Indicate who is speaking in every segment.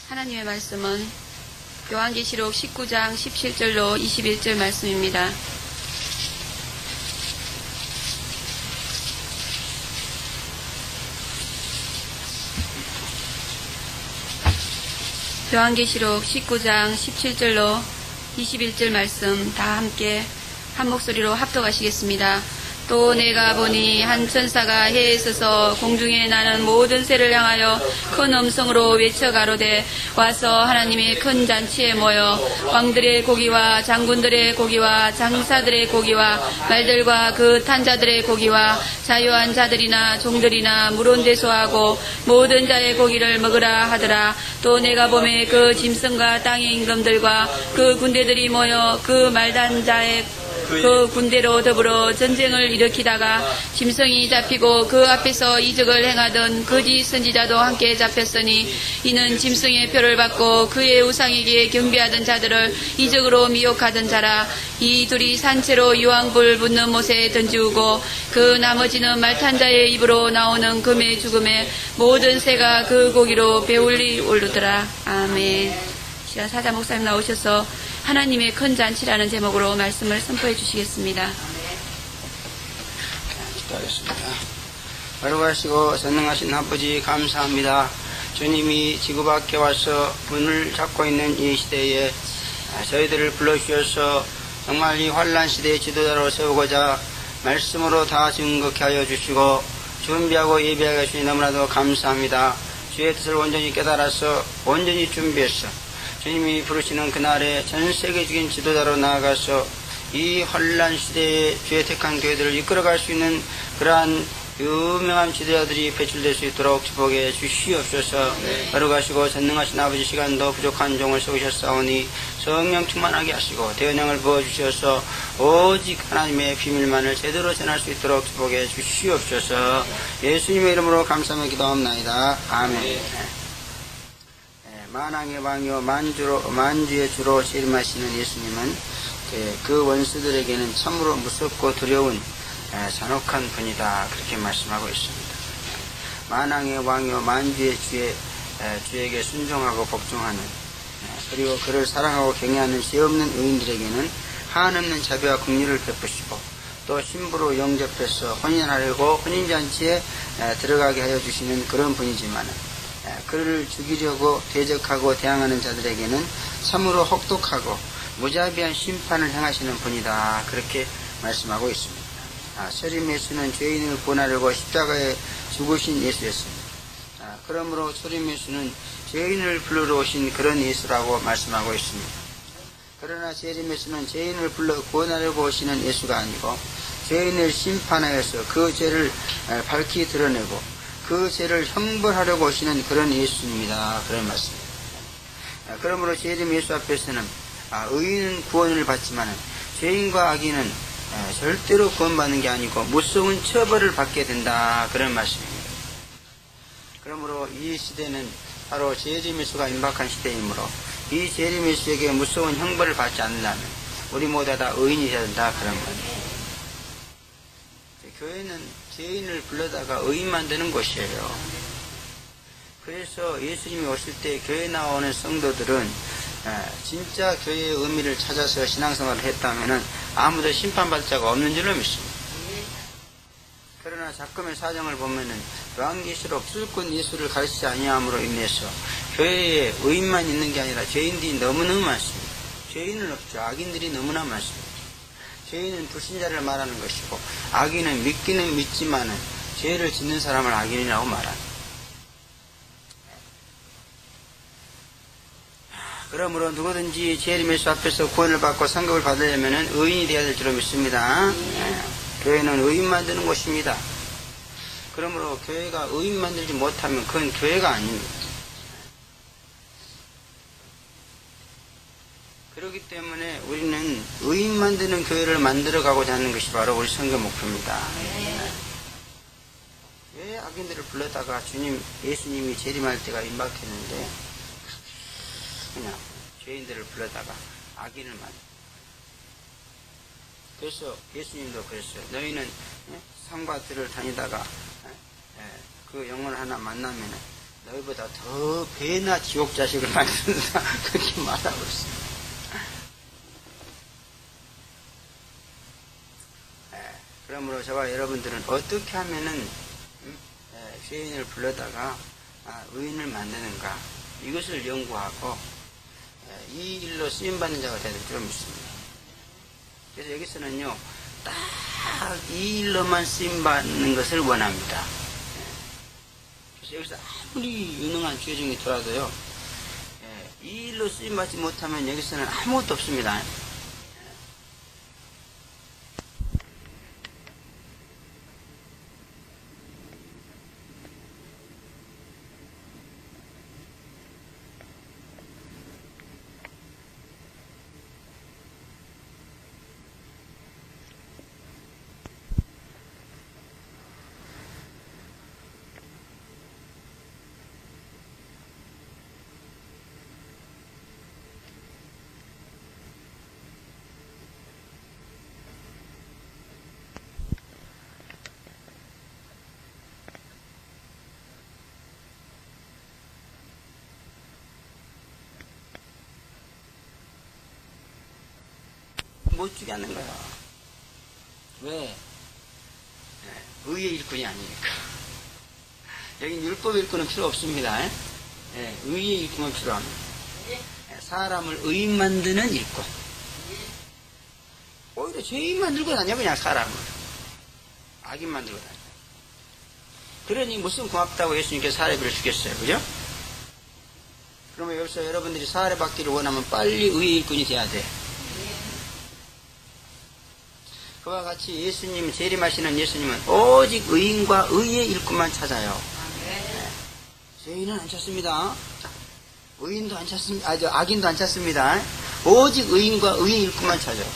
Speaker 1: 하나님의 말씀은 요한계시록 19장 17절로 21절 말씀입니다. 요한계시록 19장 17절로 21절 말씀 다 함께 한 목소리로 합독하시겠습니다. 또 내가 보니 한 천사가 해에 서서 공중에 나는 모든 새를 향하여 큰 음성으로 외쳐 가로되 와서 하나님의 큰 잔치에 모여 왕들의 고기와 장군들의 고기와 장사들의 고기와 말들과 그 탄 자들의 고기와 자유한 자들이나 종들이나 물온대소하고 모든 자의 고기를 먹으라 하더라. 또 내가 보매 그 짐승과 땅의 임금들과 그 군대들이 모여 그 말단 자의 그 군대로 더불어 전쟁을 일으키다가 짐승이 잡히고 그 앞에서 이적을 행하던 거짓 선지자도 함께 잡혔으니 이는 짐승의 표를 받고 그의 우상에게 경배하던 자들을 이적으로 미혹하던 자라. 이 둘이 산채로 유황불 붙는 못에 던지우고 그 나머지는 말탄 자의 입으로 나오는 금의 죽음에 모든 새가 그 고기로 배울리 오르더라. 아멘. 시라 사자 목사님 나오셔서 하나님의 큰 잔치라는 제목으로 말씀을 선포해 주시겠습니다.
Speaker 2: 기도하겠습니다. 걸어가시고 전능하신 아버지 감사합니다. 주님이 지구 밖에 와서 문을 잡고 있는 이 시대에 저희들을 불러주셔서 정말 이 환난 시대의 지도자로 세우고자 말씀으로 다 증거케 하여 주시고 준비하고 예배하게 주니 너무나도 감사합니다. 주의 뜻을 온전히 깨달아서 온전히 준비해서 주님이 부르시는 그날에 전 세계적인 지도자로 나아가서 이 혼란 시대에 주의 택한 교회들을 이끌어갈 수 있는 그러한 유명한 지도자들이 배출될 수 있도록 축복해 주시옵소서. 걸어가시고 전능하신 아버지 시간도 부족한 종을 세우셨사오니 성령 충만하게 하시고 대언양을 부어주셔서 오직 하나님의 비밀만을 제대로 전할 수 있도록 축복해 주시옵소서. 예수님의 이름으로 감사하며 기도합나이다. 아멘. 만왕의 왕이요 만주의 주로 재림하시는 예수님은 그 원수들에게는 참으로 무섭고 두려운 잔혹한 분이다, 그렇게 말씀하고 있습니다. 만왕의 왕이요 만주의 주에게 순종하고 복종하는, 그리고 그를 사랑하고 경외하는 죄 없는 의인들에게는 한없는 자비와 긍휼을 베푸시고 또 신부로 영접해서 혼인하려고 혼인잔치에 들어가게 하여 주시는 그런 분이지만 그를 죽이려고 대적하고 대항하는 자들에게는 참으로 혹독하고 무자비한 심판을 행하시는 분이다, 그렇게 말씀하고 있습니다. 서림 예수는 죄인을 구원하려고 십자가에 죽으신 예수였습니다. 그러므로 서림 예수는 죄인을 불러 오신 그런 예수라고 말씀하고 있습니다. 그러나 재림 예수는 죄인을 불러 구원하려고 오시는 예수가 아니고 죄인을 심판하여서 그 죄를 밝히 드러내고 그 죄를 형벌하려고 오시는 그런 예수입니다, 그런 말씀입니다. 그러므로 재림 예수 앞에서는 의인은 구원을 받지만 죄인과 악인은 절대로 구원받는 게 아니고 무서운 처벌을 받게 된다, 그런 말씀입니다. 그러므로 이 시대는 바로 재림 예수가 임박한 시대이므로 이 재림 예수에게 무서운 형벌을 받지 않으려면 우리 모두 다 의인이 되어야 된다, 그런 말입니다. 교회는 죄인을 불러다가 의인 만드는 곳이에요. 그래서 예수님이 오실 때 교회에 나오는 성도들은 진짜 교회의 의미를 찾아서 신앙생활을 했다면 아무도 심판받을 자가 없는 줄로 믿습니다. 그러나 작금의 사정을 보면은 요한계시록 술꾼 예수를 가르치지 아니함으로 인해서 교회에 의인만 있는 게 아니라 죄인들이 너무너무 많습니다. 죄인은 없죠. 악인들이 너무나 많습니다. 죄인은 불신자를 말하는 것이고 악인은 믿기는 믿지만은 죄를 짓는 사람을 악인이라고 말합니다. 그러므로 누구든지 재림 예수 앞에서 구원을 받고 상급을 받으려면 의인이 되어야 될 줄로 믿습니다. 교회는 의인 만드는 곳입니다. 그러므로 교회가 의인 만들지 못하면 그건 교회가 아닙니다. 그렇기 때문에 우리는 의인 만드는 교회를 만들어가고자 하는 것이 바로 우리 선교 목표입니다. 왜 악인들을 불러다가 예수님이 재림할 때가 임박했는데 그냥 죄인들을 불러다가 악인을 만들어. 그래서 예수님도 그랬어요. 너희는 산과 들을 다니다가 그 영혼 하나 만나면 너희보다 더 배나 지옥 자식을 만든다. 그렇게 말하고 있습니다. 그러므로 저와 여러분들은 어떻게 하면은 죄인을 불러다가 의인을 만드는가, 이것을 연구하고 이 일로 쓰임받는 자가 되야 될 줄 믿습니다. 그래서 여기서는요, 딱 이 일로만 쓰임받는 것을 원합니다. 그래서 여기서 아무리 유능한 죄중이 더라도요, 이 일로 쓰임받지 못하면 여기서는 아무것도 없습니다. 못 주게 하는 거야. 왜? 의의 일꾼이 아니니까. 여긴 율법 일꾼은 필요 없습니다. 의의 일꾼은 필요합니다. 사람을 의인 만드는 일꾼. 오히려 죄인 만들고 다녀, 그냥 사람을. 악인 만들고 다녀. 그러니 무슨 고맙다고 예수님께서 사례비를 주겠어요. 그죠? 그러면 여기서 여러분들이 사례 받기를 원하면 빨리 의의 일꾼이 돼야 돼. 그와 같이 예수님, 재림하시는 예수님은 오직 의인과 의의 일꾼만 찾아요. 죄인은 안 찾습니다. 의인도 안 찾습니다. 악인도 안 찾습니다. 오직 의인과 의의 일꾼만 찾아요.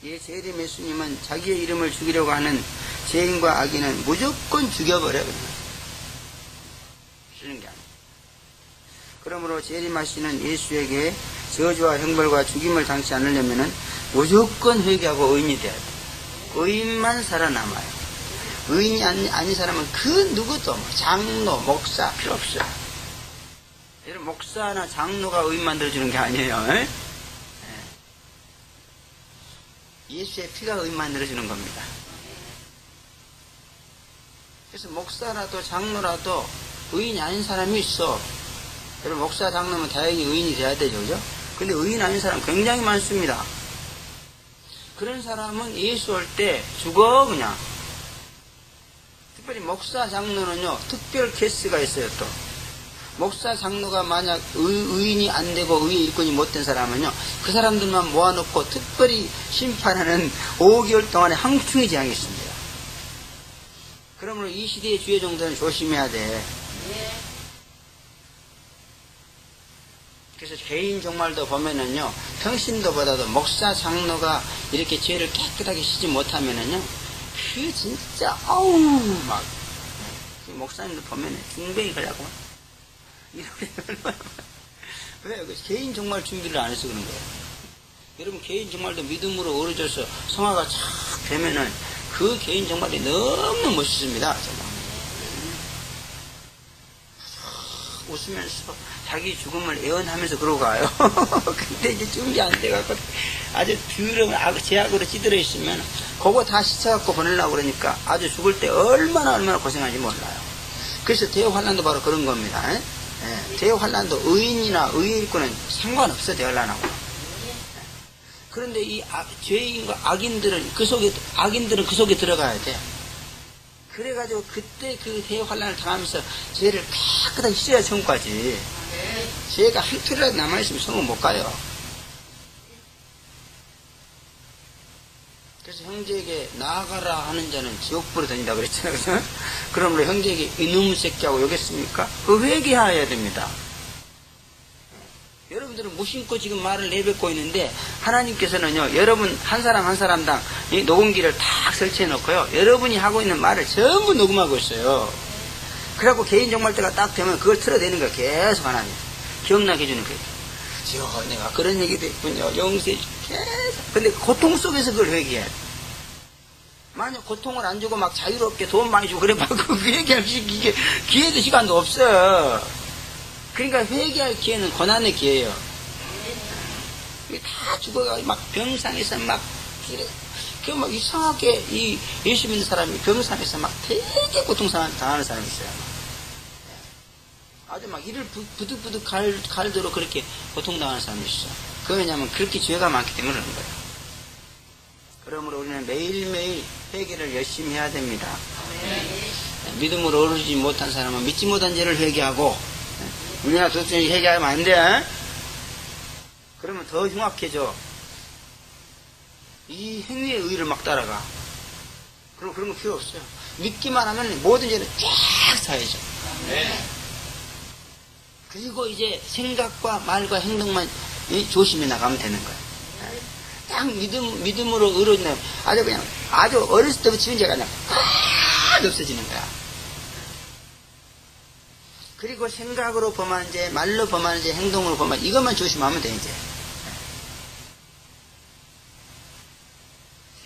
Speaker 2: 이 재림 예수님은 자기의 이름을 죽이려고 하는 죄인과 악인은 무조건 죽여버려요. 쓰는 게 아니에요. 그러므로 재림하시는 예수에게 저주와 형벌과 죽임을 당치 않으려면 무조건 회개하고 의인이 돼야 돼. 의인만 살아남아요. 의인이 아닌 사람은 그 누구도 장로, 목사 필요 없어요. 여러분, 목사나 장로가 의인 만들어주는 게 아니에요. 예수의 피가 의인 만들어주는 겁니다. 그래서 목사라도 장로라도 의인이 아닌 사람이 있어. 여러분, 목사, 장로면 다행히 의인이 돼야 되죠, 그죠? 근데 의인 아닌 사람 굉장히 많습니다. 그런 사람은 예수 올 때 죽어, 그냥. 특별히 목사, 장로는요, 특별 케이스가 있어요, 또. 목사, 장로가 만약 의인이 안 되고 의의 일꾼이 못된 사람은요, 그 사람들만 모아놓고 특별히 심판하는 5개월 동안의 항충의 재앙이 있습니다. 그러므로 이 시대의 주의 종들은 조심해야 돼. 그래서 개인 종말도 보면은요, 평신도보다도 목사, 장로가 이렇게 죄를 깨끗하게 씻지 못하면은요, 그 진짜, 막, 목사님들 보면은 중병이 걸려고. 이렇게 얼마나. 왜? 개인 종말 준비를 안 해서 그런 거예요. 여러분, 개인 종말도 믿음으로 어려져서 성화가 착 되면은 그 개인 종말이 너무 멋있습니다. 정말. 웃으면서 자기 죽음을 애원하면서 그러고 가요. 근데 이제 준비 안 돼갖고 아주 더러운 제약으로 찌들어 있으면 그거 다 씻어갖고 보내려고 그러니까 아주 죽을 때 얼마나 고생하는지 몰라요. 그래서 대환란도 바로 그런 겁니다. 대환란도 의인이나 의의 일꾼은 상관없어, 대환란하고. 그런데 이 죄인과 악인들은 그 속에 들어가야 돼. 그래가지고 그때 그 대환란을 당하면서 죄를 깨끗하게 씻어야 천국까지. 죄가 한 톨이라도 남아있으면 천국 못 가요. 그래서 형제에게 나아가라 하는 자는 지옥불에 던진다고 그랬잖아요. 그죠? 그러므로 형제에게 이놈의 새끼하고 욕했습니까? 그 회개해야 됩니다. 여러분들은 무심코 지금 말을 내뱉고 있는데 하나님께서는요, 여러분 한 사람 한 사람당 이 녹음기를 딱 설치해 놓고요, 여러분이 하고 있는 말을 전부 녹음하고 있어요. 그래갖고 개인 종말 때가 딱 되면 그걸 틀어대는 거예요. 계속 하나님 기억나게 해주는 거예요. 지금 내가 그런 얘기도 했군요, 용서해 계속. 근데 고통 속에서 그걸 회개해야 돼. 만약 고통을 안 주고 막 자유롭게 돈 많이 주고 그래 막 그 얘기할 이게 기회도 시간도 없어. 그러니까 회개할 기회는 고난의 기회예요. 이게 다 죽어가지고 막 병상에서 막 이래. 막 이상하게 이 예수 믿는 사람이 병상에서 막 되게 고통 당하는 사람이 있어요. 아주 막 이를 부득부득 갈도록 그렇게 고통당하는 사람이 있어. 그 왜냐하면 그렇게 죄가 많기 때문에 그런 거예요. 그러므로 우리는 매일매일 회개를 열심히 해야 됩니다. 믿음으로 오르지 못한 사람은 믿지 못한 죄를 회개하고, 우리나라 도둑이 회개하면 안 돼. 그러면 더 흉악해져. 이 행위의 의의를 막 따라가. 그럼 그런 거 필요 없어요. 믿기만 하면 모든 죄는 쫙 사해져. 그리고 이제 생각과 말과 행동만 조심해 나가면 되는 거예요. 딱 믿음으로 의로는 아주 어렸을 때부터 지은 죄가 그냥 팍 없어지는 거야. 그리고 생각으로 범하는 죄, 말로 범하는 죄, 행동으로 범하는 죄, 이것만 조심하면 돼, 이제.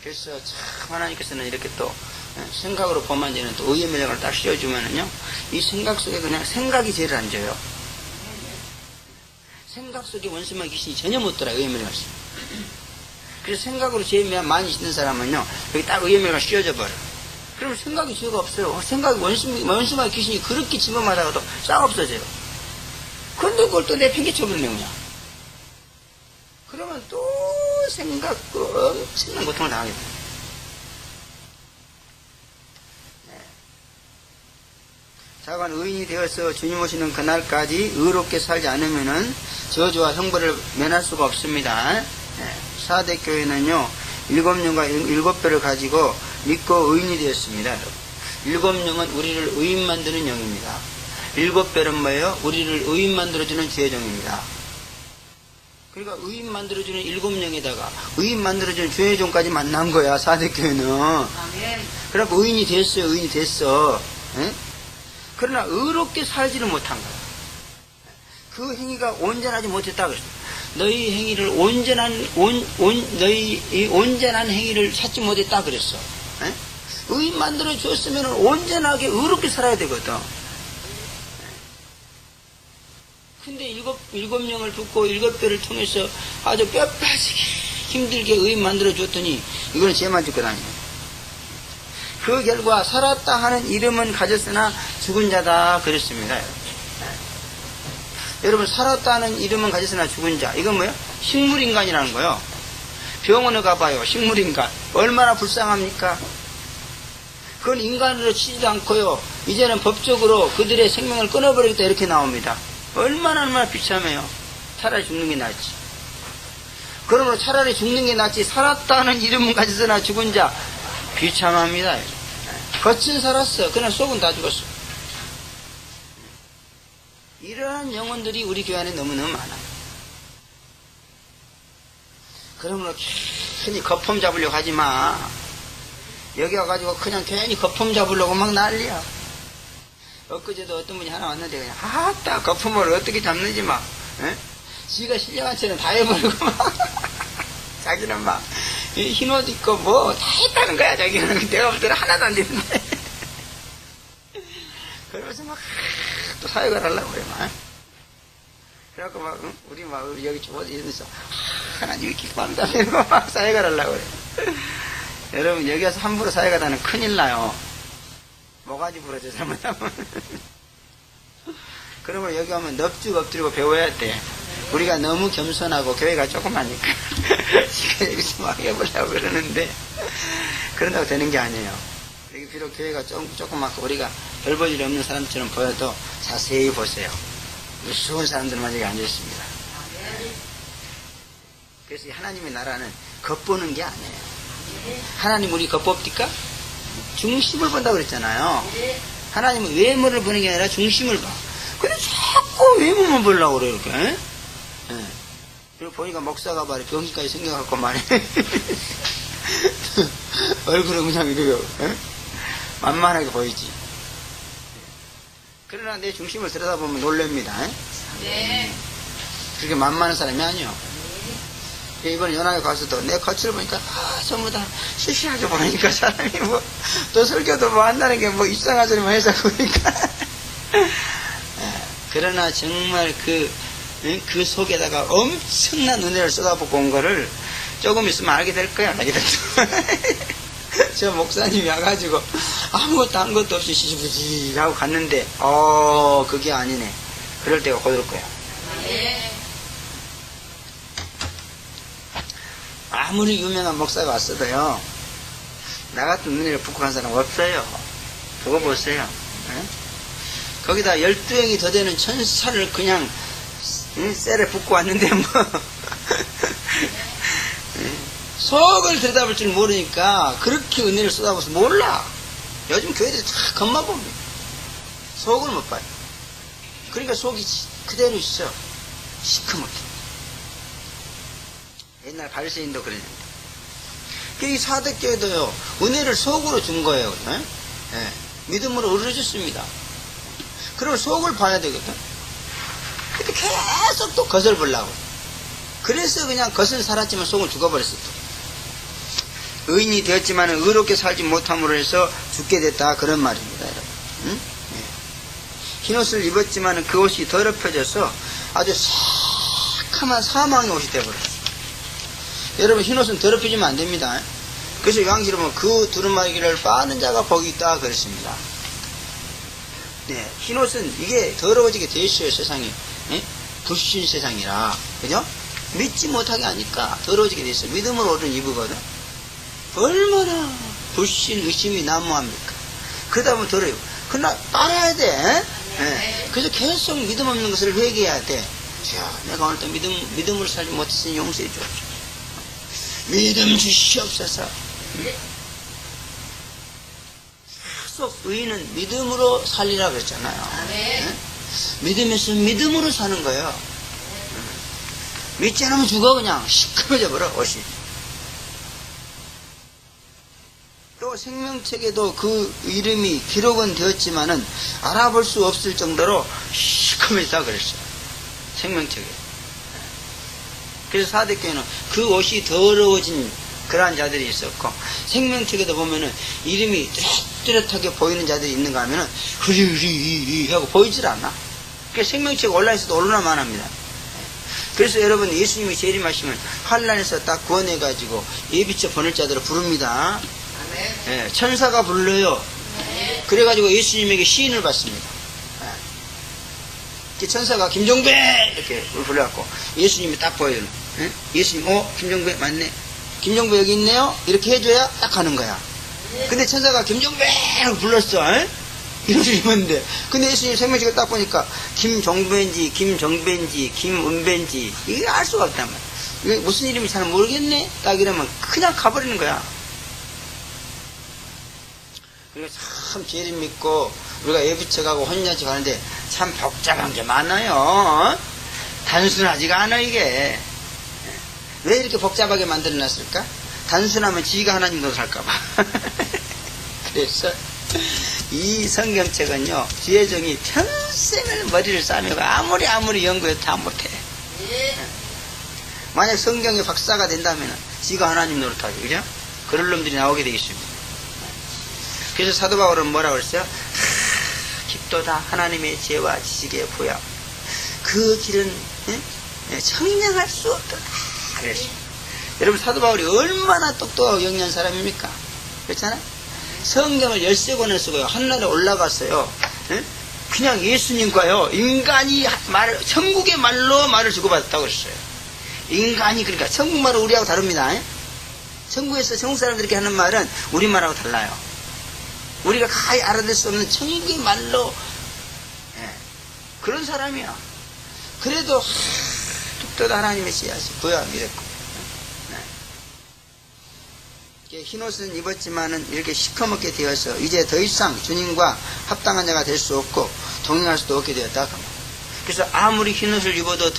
Speaker 2: 그래서 참 하나님께서는 이렇게 또 생각으로 범한 죄는 또 의의 매력을 딱 씌워주면은요, 이 생각 속에 그냥 생각이 죄를 안 져요. 생각 속에 원수만 귀신이 전혀 못 들어요, 의의 매력을. 그래서 생각으로 죄 많이 짓는 사람은요, 여기 딱 의의 매력을 씌워져 버려. 그러면 생각이 죄가 없어요. 생각이 원수만 귀신이 그렇게 침범하다가도 싹 없어져요. 그런데 그걸 또 내 팽개쳐버리는 거냐. 그러면 또 생각으로 엄청난 고통을 당하게 됩니다. 자관 의인이 되어서 주님 오시는 그날까지 의롭게 살지 않으면은 저주와 형벌을 면할 수가 없습니다. 사대교회는요 7영과 7배를 가지고 믿고 의인이 되었습니다. 7영은 우리를 의인 만드는 영입니다. 7배는 뭐예요? 우리를 의인 만들어주는 죄의 종입니다. 그러니까 의인 만들어주는 7영에다가 의인 만들어주는 죄의 종까지 만난 거야, 사대교회는. 그러니까 의인이 됐어요. 의인이 됐어. 에? 그러나 의롭게 살지를 못한 거야. 그 행위가 온전하지 못했다 그랬어. 너희 행위를 너희 온전한 행위를 찾지 못했다 그랬어. 에? 의인 만들어 줬으면 온전하게 의롭게 살아야 되거든. 근데 7영을 붓고 7배를 통해서 아주 뼈 빠지게 힘들게 의인 만들어 줬더니 이거는 죄만 짓고 다녀. 그 결과 살았다 하는 이름은 가졌으나 죽은 자다 그랬습니다. 여러분, 살았다 하는 이름은 가졌으나 죽은 자, 이건 뭐예요? 식물인간이라는 거예요. 병원에 가봐요. 식물인간 얼마나 불쌍합니까? 그건 인간으로 치지도 않고요, 이제는 법적으로 그들의 생명을 끊어버리겠다 이렇게 나옵니다. 얼마나 비참해요. 차라리 죽는 게 낫지. 그러므로 차라리 죽는 게 낫지, 살았다는 이름은 가졌으나 죽은 자, 비참합니다. 겉은 살았어. 그냥 속은 다 죽었어. 이러한 영혼들이 우리 교회 안에 너무너무 많아요. 그러므로 괜히 거품 잡으려고 하지 마. 여기 와가지고 그냥 괜히 거품 잡으려고 막 난리야. 엊그제도 어떤 분이 하나 왔는데 그냥 아따 거품을 어떻게 잡는지 막 지가 신령한 채는 다 해버리고 막 자기는 막 흰옷 입고 뭐 다 했다는 거야. 자기는 내가 볼 때는 하나도 안 되는데 그러면서 막 또 사역을 하려고 그래 막. 그래갖고 막 우리 막 여기 어디 있으면서 하나님 기뻐한다 이러고 막 사역을 하려고 그래. 여러분, 여기 와서 함부로 사역하다는 큰일 나요. 모가지 부러져 잘못하면. 그러면 여기 오면 넙죽 엎드리고 배워야 돼. 우리가 너무 겸손하고 교회가 조그마니까 지가 여기서 막 해보려고 그러는데 그런다고 되는 게 아니에요. 여기 비록 교회가 조그맣고 우리가 별 볼 일 없는 사람처럼 보여도 자세히 보세요. 무서운 사람들만 여기 앉아 있습니다. 그래서 하나님의 나라는 겉보는 게 아니에요. 하나님 우리 겉봅니까? 중심을 본다고 그랬잖아요. 하나님은 외모를 보는 게 아니라 중심을 봐. 근데 자꾸 외모만 보려고 그래, 이렇게. 예? 그리고 보니까 목사가 말이야, 병기까지 생겨갖고 말이야. 얼굴은 그냥 이래요. 만만하게 보이지. 그러나 내 중심을 들여다보면 놀랍니다. 네. 그렇게 만만한 사람이 아니요. 이번에 연합에 가서도 내 거치를 보니까 전부 다 시시하게 보니까 사람이 뭐 또 설교도 뭐 한다는 게 뭐 이상한 소리만 해서 보니까 그러나 정말 그 속에다가 엄청난 은혜를 쏟아붓고 온 거를 조금 있으면 알게 될 거야. 저 목사님이 와가지고 아무것도 한 것도 없이 시시부지 하고 갔는데 그게 아니네. 그럴 때가 곧 올 거야. 아무리 유명한 목사가 왔어도요, 나 같은 은혜를 붓고 간 사람 없어요. 보고 보세요. 거기다 12형이 더 되는 천사를 그냥 셀에 붓고 왔는데 뭐 속을 들여다볼 줄 모르니까 그렇게 은혜를 쏟아부어서 몰라. 요즘 교회들이 다 겉만 봅니다. 속을 못 봐요. 그러니까 속이 그대로 있어. 시커멓게. 옛날 바리새인도 그랬는데. 이 사대교회도요, 은혜를 속으로 준 거예요. 믿음으로 의뢰줬습니다. 그럼 속을 봐야 되거든. 근데 계속 또 겉을 보려고. 그래서 그냥 겉은 살았지만 속은 죽어버렸어. 또. 의인이 되었지만 의롭게 살지 못함으로 해서 죽게 됐다. 그런 말입니다. 여러분. 응? 흰옷을 입었지만 그 옷이 더럽혀져서 아주 새카만 사망의 옷이 되어버렸어요. 여러분, 흰옷은 더럽혀지면 안 됩니다. 그래서 요한계시록에 보면 그 두루마기를 빠는 자가 복이 있다 그랬습니다. 네, 흰옷은 이게 더러워지게 되어 있어요. 세상이. 불신 세상이라. 그죠? 믿지 못하게 하니까 더러워지게 되어 있어요. 믿음으로 얻은 이브거든. 얼마나 불신, 의심이 난무합니까? 그러다 보면 더러워요. 그러나 따라야 돼. 그래서 계속 믿음 없는 것을 회개해야 돼. 자, 내가 오늘도 믿음으로 살지 못했으니 용서해 주옵소서. 믿음 주시옵소서. 계속 의인은 믿음으로 살리라 그랬잖아요. 믿음에서 믿음으로 사는 거예요. 믿지 않으면 죽어. 그냥 시커매져 버려 옷이. 또 생명책에도 그 이름이 기록은 되었지만은 알아볼 수 없을 정도로 시커매졌다 그랬어요. 생명책에. 그래서 사대교회는 그 옷이 더러워진 그러한 자들이 있었고, 생명책에도 보면은 이름이 뚜렷하게 보이는 자들이 있는가 하면은 흐리흐리 하고 보이질 않아. 그래서 생명책 온라인에서도 얼마나 합니다. 그래서 여러분, 예수님이 재림하시면 환란에서 딱 구원해가지고 예비처 보낼 자들을 부릅니다. 천사가 불러요. 그래가지고 예수님에게 시인을 받습니다. 천사가 김종배 이렇게 불러갖고 예수님이 딱 보여요. 예수님, 김종배 맞네. 김종배 여기 있네요. 이렇게 해줘야 딱 가는 거야. 근데 천사가 김종배라고 불렀어. 이렇게 입었는데, 근데 예수님 생명책을 딱 보니까 김종배인지 김정배인지 김은배인지 이게 알 수가 없단 말이야. 이게 무슨 이름인지 잘 모르겠네. 딱 이러면 그냥 가버리는 거야. 그리고 참 재림 믿고 우리가 예비처 가고 혼인잔치 가는데 참 복잡한 게 많아요. 단순하지가 않아. 이게 왜 이렇게 복잡하게 만들어놨을까? 단순하면 지가 하나님 노릇 할까봐. 그래서 이 성경책은요, 지혜정이 평생을 머리를 싸매고 아무리 연구해도 다 못해. 만약 성경의 박사가 된다면 지가 하나님 노릇하죠. 그죠? 그럴 놈들이 나오게 되겠습니다. 그래서 사도 바울은 뭐라고 그랬어요? 깊도다 하나님의 지혜와 지식의 부여. 그 길은 청량할 수 없도다 그랬어요. 여러분, 사도 바울이 얼마나 똑똑하고 영리한 사람입니까? 그렇잖아요? 성경을 13권을 쓰고요. 한나라에 올라갔어요. 그냥 예수님과요, 인간이 천국의 말로 말을 주고받았다고 그랬어요. 인간이, 그러니까 천국 말은 우리하고 다릅니다. 천국에서 천국 사람들이 이렇게 하는 말은 우리말하고 달라요. 우리가 가히 알아들 수 없는 천국의 말로, 그런 사람이야. 그래도 똑똑한 하나님의 씨앗이 부여와 믿었고, 흰옷은 입었지만은 이렇게 시커멓게 되어서 이제 더 이상 주님과 합당한 자가 될 수 없고 동행할 수도 없게 되었다. 그래서 아무리 흰옷을 입어도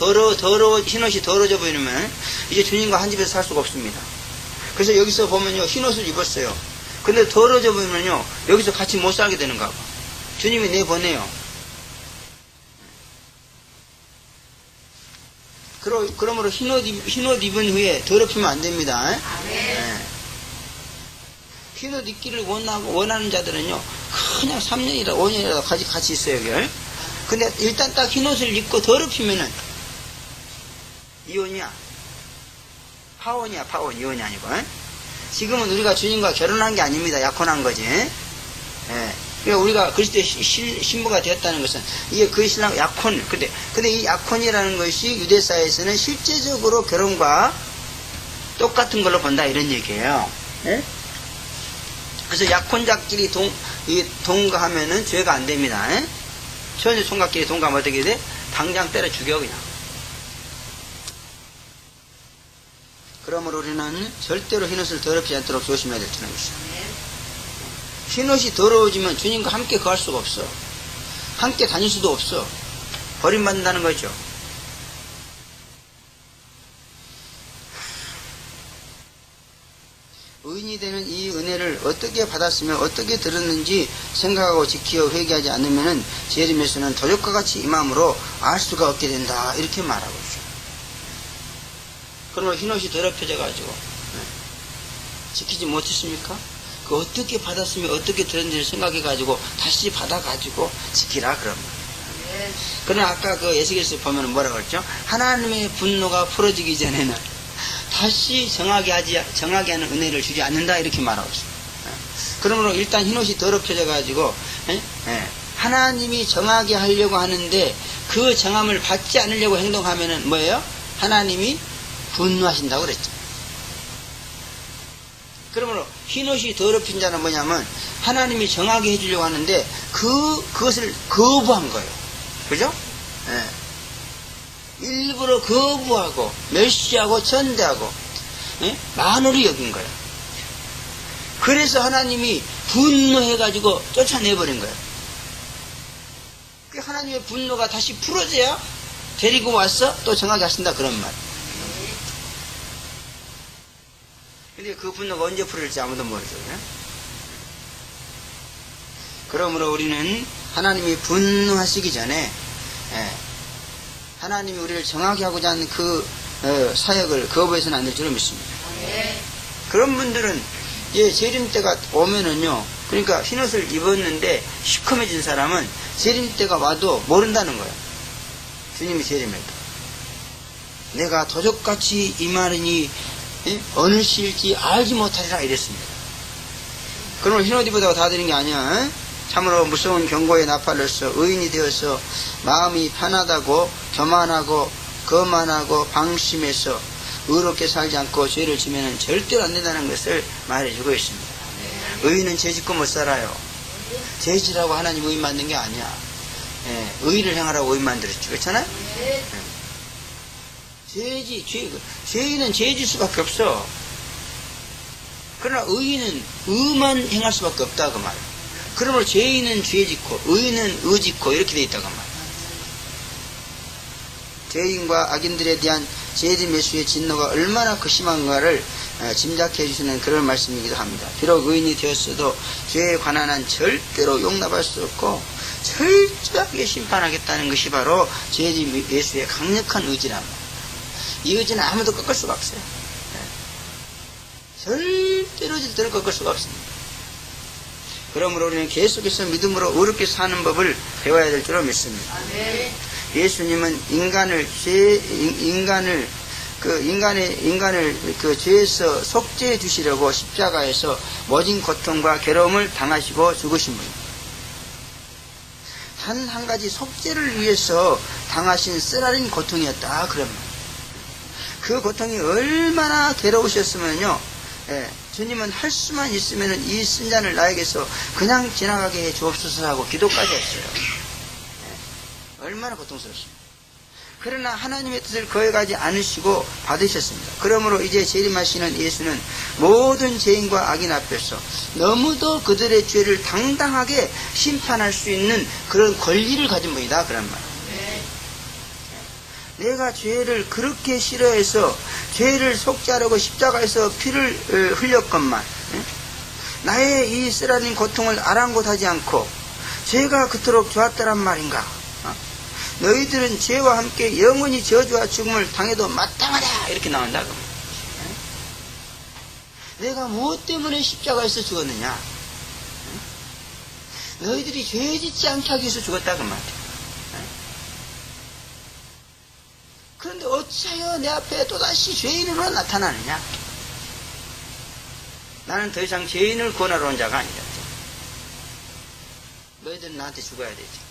Speaker 2: 흰옷이 더러워져 보이면 이제 주님과 한 집에서 살 수가 없습니다. 그래서 여기서 보면요, 흰옷을 입었어요. 근데 더러워져 보이면요, 여기서 같이 못 살게 되는가 봐. 주님이 내보내요. 그러므로 흰옷 입은 후에 더럽히면 안 됩니다. 예. 흰옷 입기를 원하는 자들은요, 그냥 3년이라 5년이라도 같이 있어요, 여기. 근데 일단 딱 흰옷을 입고 더럽히면은, 이혼이야. 파혼이야, 파혼. 이혼이 아니고. 지금은 우리가 주님과 결혼한 게 아닙니다. 약혼한 거지. 예. 그러니까 우리가 그리스도의 신부가 되었다는 것은 이게 그 신랑 약혼. 근데 이 약혼이라는 것이 유대사에서는 실제적으로 결혼과 똑같은 걸로 본다 이런 얘기예요. 예? 그래서 약혼자끼리 동거하면은 죄가 안 됩니다. 예? 처녀 총각끼리 동거하면 어떻게 돼? 당장 때려 죽여 그냥. 그러므로 우리는 절대로 흰옷을 더럽히지 않도록 조심해야 될 줄은 있어요. 흰옷이 더러워지면 주님과 함께 거할 수가 없어. 함께 다닐 수도 없어. 버림받는다는 거죠. 의인이 되는 이 은혜를 어떻게 받았으며 어떻게 들었는지 생각하고 지키어 회개하지 않으면 재림에서는 도적과 같이 임함으로 알 수가 없게 된다. 이렇게 말하고 있어요. 그러면 흰옷이 더럽혀져 가지고 지키지 못했습니까? 그 어떻게 받았으며 어떻게 들었는지를 생각해 가지고 다시 받아 가지고 지키라 그런 거예요. 그러나 아까 그 에스겔서 보면 뭐라고 그랬죠? 하나님의 분노가 풀어지기 전에는 다시 정하게 하는 은혜를 주지 않는다 이렇게 말하고 있어요. 그러므로 일단 흰옷이 더럽혀져 가지고 하나님이 정하게 하려고 하는데 그 정함을 받지 않으려고 행동하면은 뭐예요? 하나님이 분노하신다고 그랬죠. 그러므로 흰옷이 더럽힌 자는 뭐냐면 하나님이 정하게 해주려고 하는데 그것을 거부한 거예요. 그죠? 일부러 거부하고 멸시하고 천대하고 만으로 여긴 거예요. 그래서 하나님이 분노해가지고 쫓아내버린 거예요. 그 하나님의 분노가 다시 풀어져야 데리고 와서 또 정하게 하신다 그런 말. 근데 그 분노가 언제 풀릴지 아무도 모르죠. 그러므로 우리는 하나님이 분노하시기 전에 하나님이 우리를 정하게 하고자 하는 그 사역을 거부해서는 안 될 줄로 믿습니다. 그런 분들은 재림 때가 오면은요, 그러니까 흰옷을 입었는데 시커매진 사람은 재림 때가 와도 모른다는 거예요. 주님이 재림할 때 내가 도적같이 임하느니 어느 시일지 알지 못하리라 이랬습니다. 그러면 흰옷 입었다고 다 되는 게 아니야. 참으로 무서운 경고에 나팔로서 의인이 되어서 마음이 편하다고 교만하고 거만하고 방심해서 의롭게 살지 않고 죄를 지면은 절대로 안 된다는 것을 말해주고 있습니다. 의인은 죄 짓고 못 살아요. 죄 지라고 하나님 의인 만든 게 아니야. 의의를 행하라고 의인 만들었죠. 그렇잖아요? 죄인은 죄 질 수밖에 없어. 그러나 의인은 의만 행할 수밖에 없다 그 말이에요. 그러므로 죄인은 죄 짓고 의인은 의 짓고 이렇게 돼 있다고 말이에요. 죄인과 악인들에 대한 재림 예수의 진노가 얼마나 극심한가를 짐작해 주시는 그런 말씀이기도 합니다. 비록 의인이 되었어도 죄에 관한 한 절대로 용납할 수 없고 철저하게 심판하겠다는 것이 바로 재림 예수의 강력한 의지란 말이에요. 이 의지는 아무도 꺾을 수가 없어요. 절대로 꺾을 수가 없습니다. 그러므로 우리는 계속해서 믿음으로 의롭게 사는 법을 배워야 될 줄로 믿습니다. 예수님은 인간을 그 죄에서 속죄해 주시려고 십자가에서 모진 고통과 괴로움을 당하시고 죽으신 분입니다. 한 가지 속죄를 위해서 당하신 쓰라린 고통이었다 그런 말. 그 고통이 얼마나 괴로우셨으면요. 주님은 할 수만 있으면 이 쓴잔을 나에게서 그냥 지나가게 해 주옵소서 하고 기도까지 했어요. 얼마나 고통스럽습니까? 그러나 하나님의 뜻을 거역하지 않으시고 받으셨습니다. 그러므로 이제 재림하시는 예수는 모든 죄인과 악인 앞에서 너무도 그들의 죄를 당당하게 심판할 수 있는 그런 권리를 가진 분이다 그런 말. 내가 죄를 그렇게 싫어해서 죄를 속죄하려고 십자가에서 피를 흘렸건만 나의 이 쓰라린 고통을 아랑곳하지 않고 죄가 그토록 좋았더란 말인가. 너희들은 죄와 함께 영원히 저주와 죽음을 당해도 마땅하다 이렇게 나온다. 내가 무엇 때문에 십자가에서 죽었느냐? 너희들이 죄 짓지 않게 하기 위해서 죽었다 그 말이야. 그런데 어찌하여 내 앞에 또다시 죄인으로 나타나느냐? 나는 더 이상 죄인을 구원하러 온 자가 아니다. 너희들은 나한테 죽어야 되지.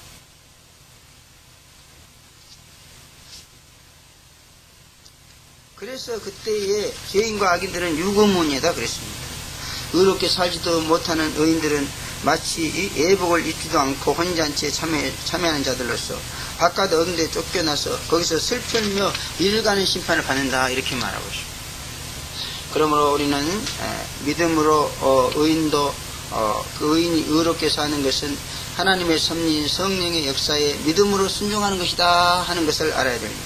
Speaker 2: 그래서 그때의 죄인과 악인들은 유고문이다 그랬습니다. 의롭게 살지도 못하는 의인들은 마치 이 예복을 입지도 않고 혼잔치에 참여하는 자들로서 바깥 어느 데 쫓겨나서 거기서 슬플며 이를 가는 심판을 받는다 이렇게 말하고 있습니다. 그러므로 우리는 믿음으로 의인도 그 의인이 의롭게 사는 것은 하나님의 섭리인 성령의 역사에 믿음으로 순종하는 것이다 하는 것을 알아야 됩니다.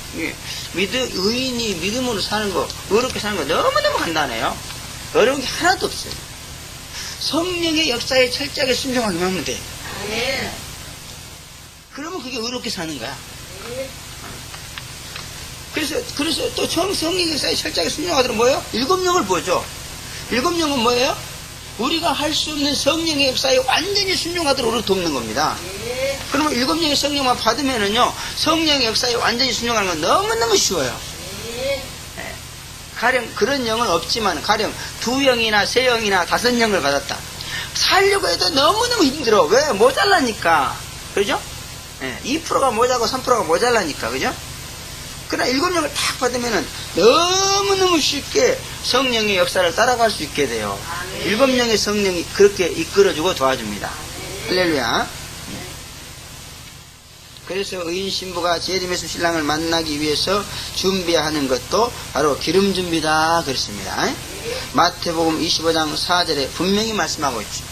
Speaker 2: 의인이 믿음으로 사는 거, 의롭게 사는 거 너무너무 간단해요. 어려운 게 하나도 없어요. 성령의 역사에 철저하게 순종하기만 하면 돼. 그러면 그게 의롭게 사는 거야. 그래서 또 처음 성령의 역사에 철저하게 순종하도록 뭐예요? 7명을 보죠. 7명은 뭐예요? 우리가 할 수 없는 성령의 역사에 완전히 순종하도록 우리를 돕는 겁니다. 그러면 7명의 성령만 받으면은요, 성령의 역사에 완전히 순종하는 건 너무너무 쉬워요. 가령 그런 영은 없지만, 가령 2영이나 3영이나 5영을 받았다. 살려고 해도 너무너무 힘들어. 왜? 모자라니까. 그죠? 2%가 모자고 3%가 모자라니까. 그죠? 그러나 7명을 딱 받으면은 너무너무 쉽게 성령의 역사를 따라갈 수 있게 돼요. 7명의 성령이 그렇게 이끌어주고 도와줍니다. 할렐루야. 그래서 의인 신부가 재림에서 신랑을 만나기 위해서 준비하는 것도 바로 기름 준비다 그랬습니다. 마태복음 25장 4절에 분명히 말씀하고 있죠.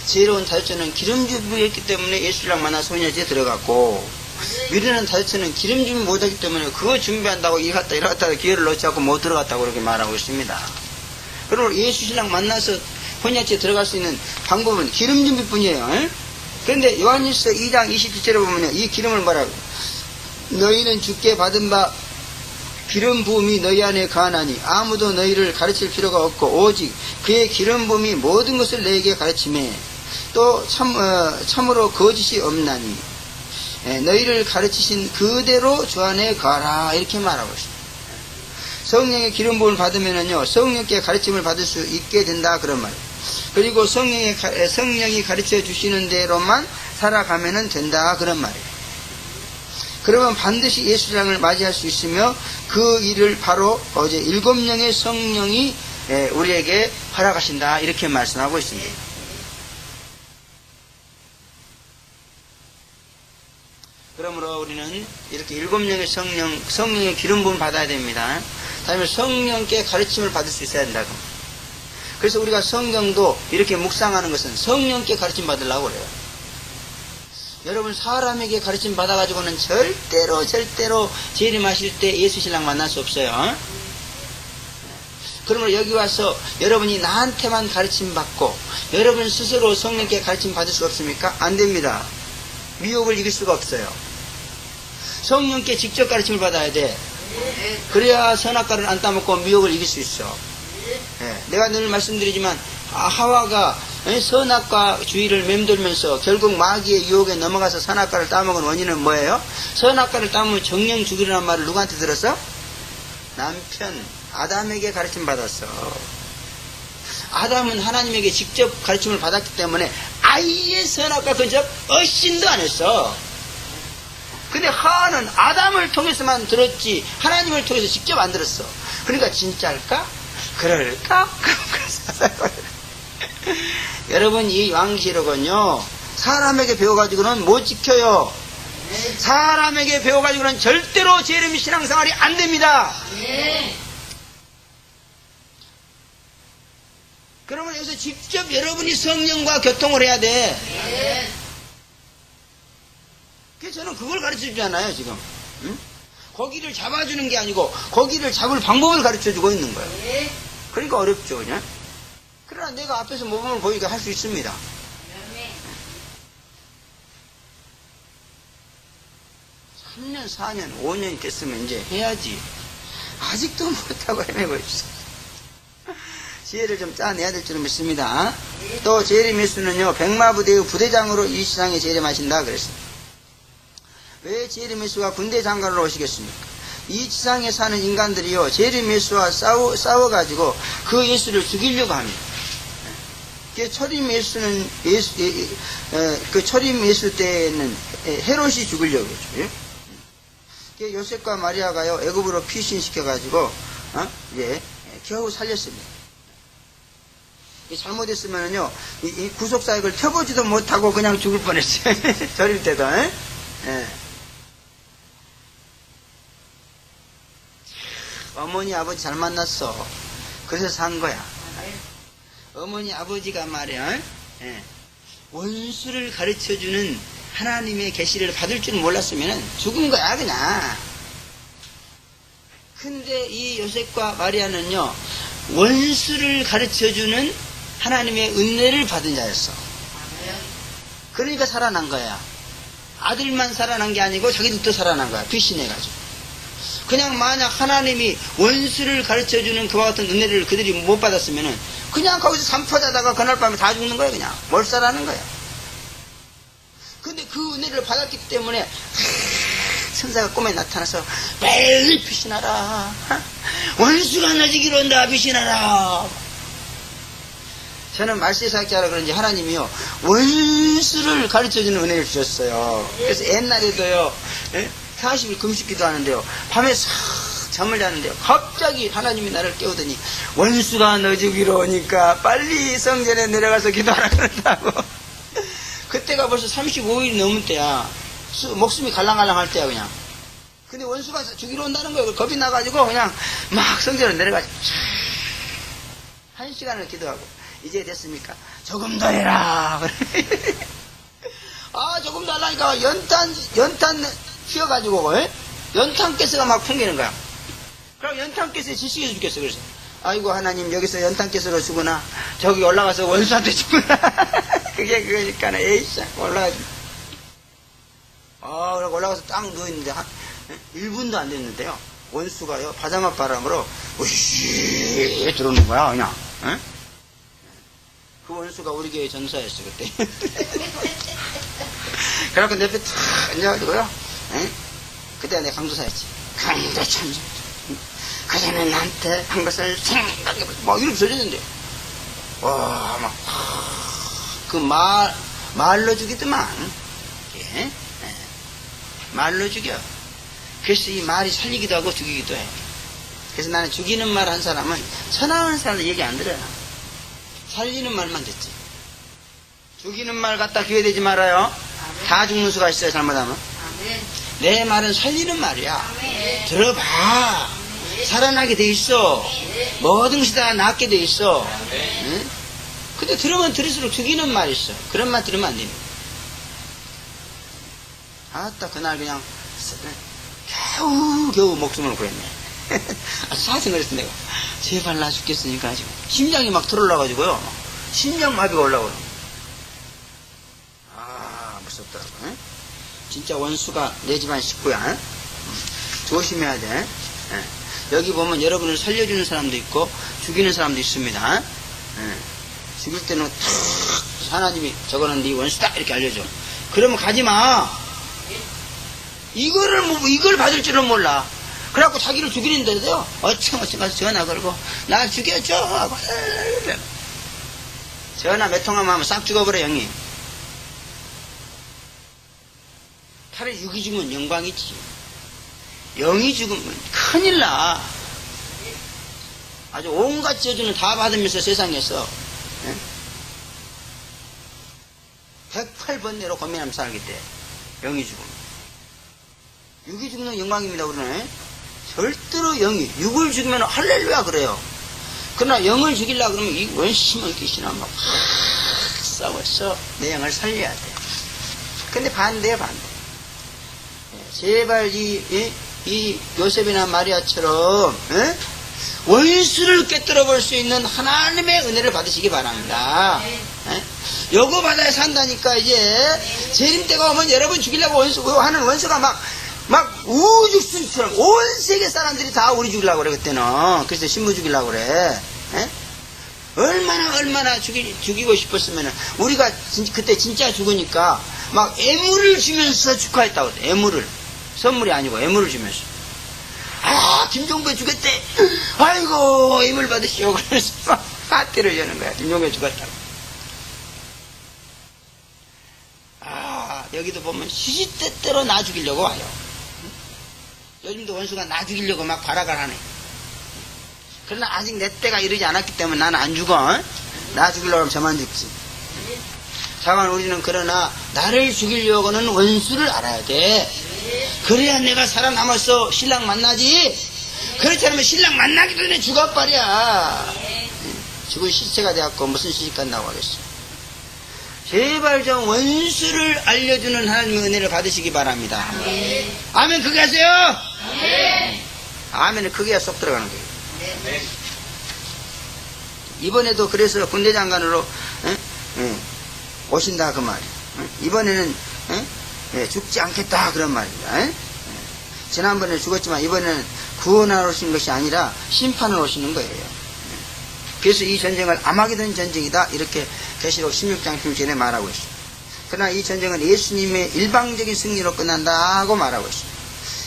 Speaker 2: 지혜로운 다윗처는 기름 준비했기 때문에 예수랑 만나 소녀지에 들어갔고, 미련한 다윗처는 기름 준비 못하기 때문에 그거 준비한다고 이리 갔다 기회를 놓지 않고 못 들어갔다고 그렇게 말하고 있습니다. 그리고 예수 신랑 만나서 혼야지에 들어갈 수 있는 방법은 기름 준비뿐이에요. 그런데 요한일서 2장 27절에 보면 이 기름을 뭐라고? 너희는 주께 받은 바 기름 부음이 너희 안에 거하나니 아무도 너희를 가르칠 필요가 없고 오직 그의 기름 부음이 모든 것을 너희에게 가르치매 또 참으로 거짓이 없나니 너희를 가르치신 그대로 주 안에 거하라 이렇게 말하고 있습니다. 성령의 기름 부음을 받으면은요, 성령께 가르침을 받을 수 있게 된다 그런 말이에요. 그리고 성령이 가르쳐 주시는 대로만 살아가면 된다 그런 말이에요. 그러면 반드시 예수장을 맞이할 수 있으며 그 일을 바로 어제 7명의 성령이 우리에게 허락하신다 이렇게 말씀하고 있습니다. 그러므로 우리는 이렇게 7명의 성령의 기름 부음을 받아야 됩니다. 다음에 성령께 가르침을 받을 수 있어야 된다고. 그래서 우리가 성경도 이렇게 묵상하는 것은 성령께 가르침 받으려고 그래요. 여러분 사람에게 가르침 받아가지고는 절대로 재림하실 때 예수 신랑 만날 수 없어요. 그러므로 여기 와서 여러분이 나한테만 가르침 받고 여러분 스스로 성령께 가르침 받을 수 없습니까? 안 됩니다. 미혹을 이길 수가 없어요. 성령께 직접 가르침을 받아야 돼. 그래야 선악과를 안 따먹고 미혹을 이길 수 있어. 내가 늘 말씀드리지만 하와가 선악과 주의를 맴돌면서 결국 마귀의 유혹에 넘어가서 선악과를 따먹은 원인은 뭐예요? 선악과를 따먹으면 정령 죽이라는 말을 누구한테 들었어? 남편 아담에게 가르침 받았어. 아담은 하나님에게 직접 가르침을 받았기 때문에 아예 선악과 근접 얼씬도 안 했어. 근데 하와는 아담을 통해서만 들었지 하나님을 통해서 직접 안 들었어. 그러니까 진짜일까? 그럴까? 여러분 이 왕시록은요 사람에게 배워가지고는 못 지켜요. 사람에게 배워가지고는 절대로 재림의 신앙생활이 안 됩니다. 그러면 여기서 직접 여러분이 성령과 교통을 해야 돼. 그래서 저는 그걸 가르쳐주잖아요 지금. 응? 고기를 잡아주는 게 아니고 고기를 잡을 방법을 가르쳐주고 있는 거예요. 그러니까 어렵죠 그냥. 그러나 내가 앞에서 모범을 보이게 할 수 있습니다. 3년, 4년, 5년이 됐으면 이제 해야지. 아직도 못하고 헤매고 있어. 지혜를 좀 짜내야 될 줄 믿습니다. 또 제레미야는 백마부대의 부대장으로 이 세상에 재림하신다 그랬습니다. 왜 제레미야가 군대 장관으로 오시겠습니까? 이 지상에 사는 인간들이요, 제레미야와 싸워가지고 그 예수를 죽이려고 합니다. 초림 예수는, 그 초림 예수 때는 헤롯이 죽으려고 했죠. 요셉과 마리아가요, 애굽으로 피신시켜가지고, 겨우 살렸습니다. 잘못했으면요, 이 구속사역을 펴보지도 못하고 그냥 죽을 뻔했어요. 저릴 때도, 어머니, 아버지 잘 만났어. 그래서 산 거야. 어머니, 아버지가 말이야, 원수를 가르쳐주는 하나님의 계시를 받을 줄 몰랐으면 죽은 거야, 그냥. 근데 이 요셉과 마리아는요, 원수를 가르쳐주는 하나님의 은혜를 받은 자였어. 그러니까 살아난 거야. 아들만 살아난 게 아니고 자기들도 살아난 거야. 귀신해가지고. 그냥 만약 하나님이 원수를 가르쳐주는 그와 같은 은혜를 그들이 못 받았으면은 그냥 거기서 산퍼자다가 그날 밤에 다 죽는 거야, 그냥. 몰살하는 거야. 근데 그 은혜를 받았기 때문에 천사가 꿈에 나타나서 매일 피신하라. 원수가 나지기로 한다, 피신하라. 저는 말세사역자라 그런지 하나님이요, 원수를 가르쳐주는 은혜를 주셨어요. 그래서 옛날에도요, 40일 금식기도 하는데요, 밤에 싹 잠을 자는데요, 갑자기 하나님이 나를 깨우더니 원수가 너 죽이러 오니까 빨리 성전에 내려가서 기도하라 그런다고. 그때가 벌써 35일이 넘은 때야. 목숨이 갈랑갈랑 할 때야, 그냥. 근데 원수가 죽이러 온다는 거예요. 겁이 나가지고 그냥 막 성전에 내려가지고 1시간을 기도하고, 이제 됐습니까? 조금 더 해라. 조금 더 하려니까 연탄 휘어가지고, 연탄가스가 막 풍기는 거야. 그럼 연탄가스에 질식해서 죽겠어. 그래서 아이고 하나님, 여기서 연탄가스로 죽으나 저기 올라가서 원수한테 죽으나. 그게 그거니까 에이씨 올라가지고 그러고 올라가서 딱 누워있는데 1분도 안 됐는데요, 원수가요 바자막 바람으로 우쉬 들어오는 거야, 그냥. 그 원수가 우리 교회 전사였어 그때. 그래갖고 내 옆에 탁 앉아가지고요, 그때 내가 강도사였지. 강도 참 그전에 나한테 한 것을 생각해보자 막 이렇게 써졌는데, 막 그 말로 죽이더만. 말로 죽여. 그래서 이 말이 살리기도 하고 죽이기도 해. 그래서 나는 죽이는 말 한 사람은 천하는 사람들 얘기 안 들어요. 살리는 말만 듣지. 죽이는 말 갖다 기회되지 말아요. 다 죽는 수가 있어요, 잘못하면. 내 말은 살리는 말이야. 들어봐. 살아나게 돼 있어. 모든 것이 다 낫게 돼 있어. 근데 들으면 들을수록 죽이는 말이 있어. 그런 말 들으면 안 됩니다. 아따, 그날 그냥 겨우 목숨을 구했네. 사슴을 했어, 내가. 제발 나 죽겠으니까 지금. 심장이 막 들어올라가지고요. 심장마비가 올라오고. 무섭더라고. 진짜 원수가 내 집안 식구야. 조심해야 돼. 여기 보면 여러분을 살려주는 사람도 있고 죽이는 사람도 있습니다. 죽일 때는 탁 하나님이 저거는 네 원수다 이렇게 알려줘. 그러면 가지마. 이걸 받을 줄은 몰라. 그래갖고 자기를 죽이는데도요, 어청 가서 전화 걸고 나 죽여줘 하고 전화 몇 통화만 하면 싹 죽어버려, 형님. 차라리 육이 죽으면 영광이지. 영이 죽으면 큰일 나. 아주 온갖 저주는 다 받으면서 세상에서 108번내로 고민하면서 살기 때 영이 죽으면. 육이 죽는 영광입니다, 우리는. 절대로 육을 죽이면 할렐루야 그래요. 그러나 영을 죽이려고 그러면 이 원심을 귀신아 막 싸워서 내 영을 살려야 돼. 근데 반대야, 반대. 제발 이 요셉이나 마리아처럼 원수를 꿰뚫어 볼 수 있는 하나님의 은혜를 받으시기 바랍니다. 요거 받아야 산다니까. 이제 재림 때가 오면 여러분 죽이려고 하는 원수가 막 막 우죽순처럼 온 세계 사람들이 다 우리 죽이려고 그래, 그때는. 그래서 신부 죽이려고 그래. 에? 얼마나 죽이고 싶었으면 우리가 그때 진짜 죽으니까 막 애물을 주면서 축하했다고 그래. 애물을. 선물이 아니고 애물을 주면서. 아, 김종배 죽였대. 아이고, 애물 받으시오. 그래서 막 파티를 여는 거야. 김종배 죽었다고. 아, 여기도 보면 시시때때로 나 죽이려고 와요. 요즘도 원수가 나 죽이려고 막 발악을 하네. 그러나 아직 내 때가 이르지 않았기 때문에 나는 안 죽어. 나 죽이려고 하면 저만 죽지. 자관 우리는 그러나 나를 죽이려고는 원수를 알아야 돼. 그래야 내가 살아남아서 신랑 만나지. 그렇지 않으면 신랑 만나기 전에 죽어버려. 죽은 시체가 되었고 무슨 시집 간다고 하겠어. 제발 좀 원수를 알려주는 하나님의 은혜를 받으시기 바랍니다. 아멘. 크게 하세요. 아멘을 크게 해야 쏙 들어가는 거예요. 이번에도 그래서 군대 장관으로 오신다 그 말이에요. 이번에는 죽지 않겠다 그런 말입니다. 지난번에 죽었지만 이번에는 구원하러 오신 것이 아니라 심판을 오시는 거예요. 그래서 이 전쟁을 아마게돈 전쟁이다 이렇게 계시록 16장 16절에 말하고 있어요. 그러나 이 전쟁은 예수님의 일방적인 승리로 끝난다 하고 말하고 있어요.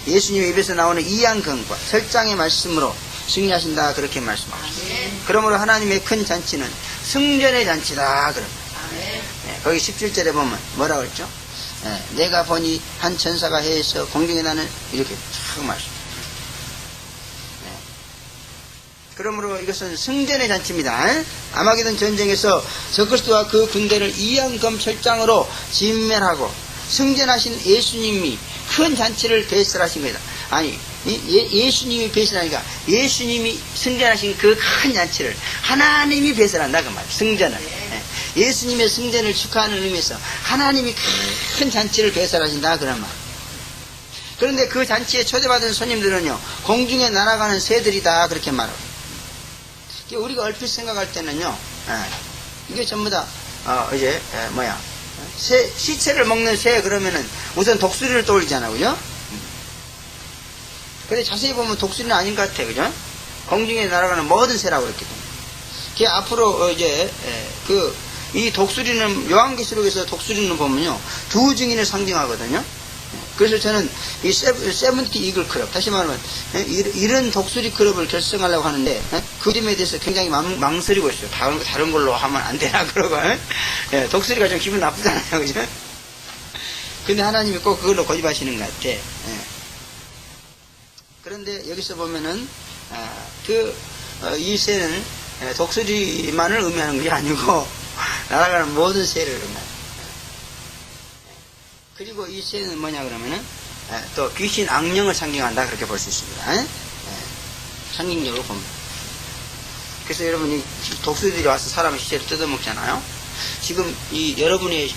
Speaker 2: 예수님의 입에서 나오는 이양근과 설장의 말씀으로 승리하신다 그렇게 말씀하고 있어요. 그러므로 하나님의 큰 잔치는 승전의 잔치다 그럽니다. 거기 17절에 보면 뭐라고 했죠? 내가 보니 한 천사가 해에서 공중에 나는 이렇게 쫙 말씀. 그러므로 이것은 승전의 잔치입니다. 아마게돈 전쟁에서 적그리스도와 그 군대를 이양검 철장으로 진멸하고 승전하신 예수님이 큰 잔치를 배설하신 겁니다. 아니 예수님이 배설하니까 예수님이 승전하신 그 큰 잔치를 하나님이 배설한다 그 말이에요. 승전을. 예수님의 승전을 축하하는 의미에서 하나님이 큰 잔치를 배설하신다 그런 말. 그런데 그 잔치에 초대받은 손님들은요 공중에 날아가는 새들이다 그렇게 말하고. 우리가 얼핏 생각할 때는요 이게 전부 다 시체를 먹는 새 그러면은 우선 독수리를 떠올리잖아, 그죠? 근데 자세히 보면 독수리는 아닌 것 같아, 그죠? 공중에 날아가는 모든 새라고 그랬기 때문에. 그 앞으로 이 독수리는 요한계시록에서 독수리는 보면요 두 증인을 상징하거든요. 그래서 저는 이 세븐티 이글 클럽, 다시 말하면 이런 독수리 클럽을 결성하려고 하는데 그 이름에 대해서 굉장히 망설이고 있어요. 다른 걸로 하면 안 되나 그러고. 독수리가 좀 기분 나쁘잖아요, 그죠? 근데 하나님이 꼭 그걸로 고집하시는 것 같아. 그런데 여기서 보면은 이 새는 독수리만을 의미하는 것이 아니고 날아가는 모든 새를 의미합니다. 그리고 이 새는 뭐냐 그러면은 또 귀신 악령을 상징한다 그렇게 볼 수 있습니다. 상징적으로 봅니다. 그래서 여러분이 독수리들이 와서 사람의 시체를 뜯어먹잖아요. 지금 이 여러분의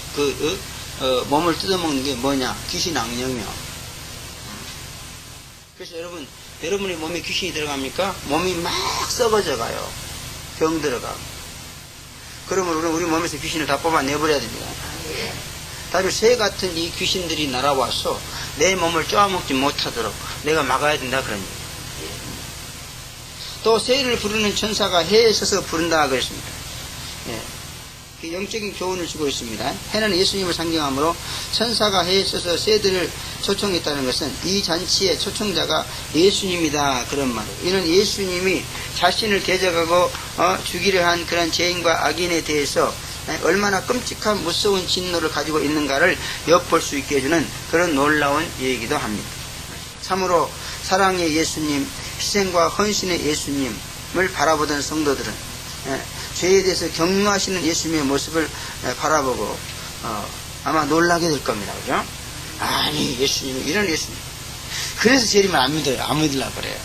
Speaker 2: 몸을 뜯어먹는 게 뭐냐? 귀신 악령이요. 그래서 여러분의 몸에 귀신이 들어갑니까? 몸이 막 썩어져 가요. 병 들어가고. 그러면 우리 몸에서 귀신을 다 뽑아내버려야 됩니다. 다들 새 같은 이 귀신들이 날아와서 내 몸을 쪼아먹지 못하도록 내가 막아야 된다 그런 얘기예요. 또 새를 부르는 천사가 해에 서서 부른다 그랬습니다. 영적인 교훈을 주고 있습니다. 해는 예수님을 상징하므로 천사가 해에 서서 새들을 초청했다는 것은 이 잔치의 초청자가 예수님이다 그런 말이에요. 이는 예수님이 자신을 대적하고 죽이려 한 그런 죄인과 악인에 대해서 얼마나 끔찍한 무서운 진노를 가지고 있는가를 엿볼 수 있게 해주는 그런 놀라운 얘기도 합니다. 참으로 사랑의 예수님, 희생과 헌신의 예수님을 바라보던 성도들은 죄에 대해서 경유하시는 예수님의 모습을 바라보고 아마 놀라게 될 겁니다. 그죠? 아니 예수님 이런 예수님. 그래서 재림을 안 믿어요. 안 믿으려고 그래요.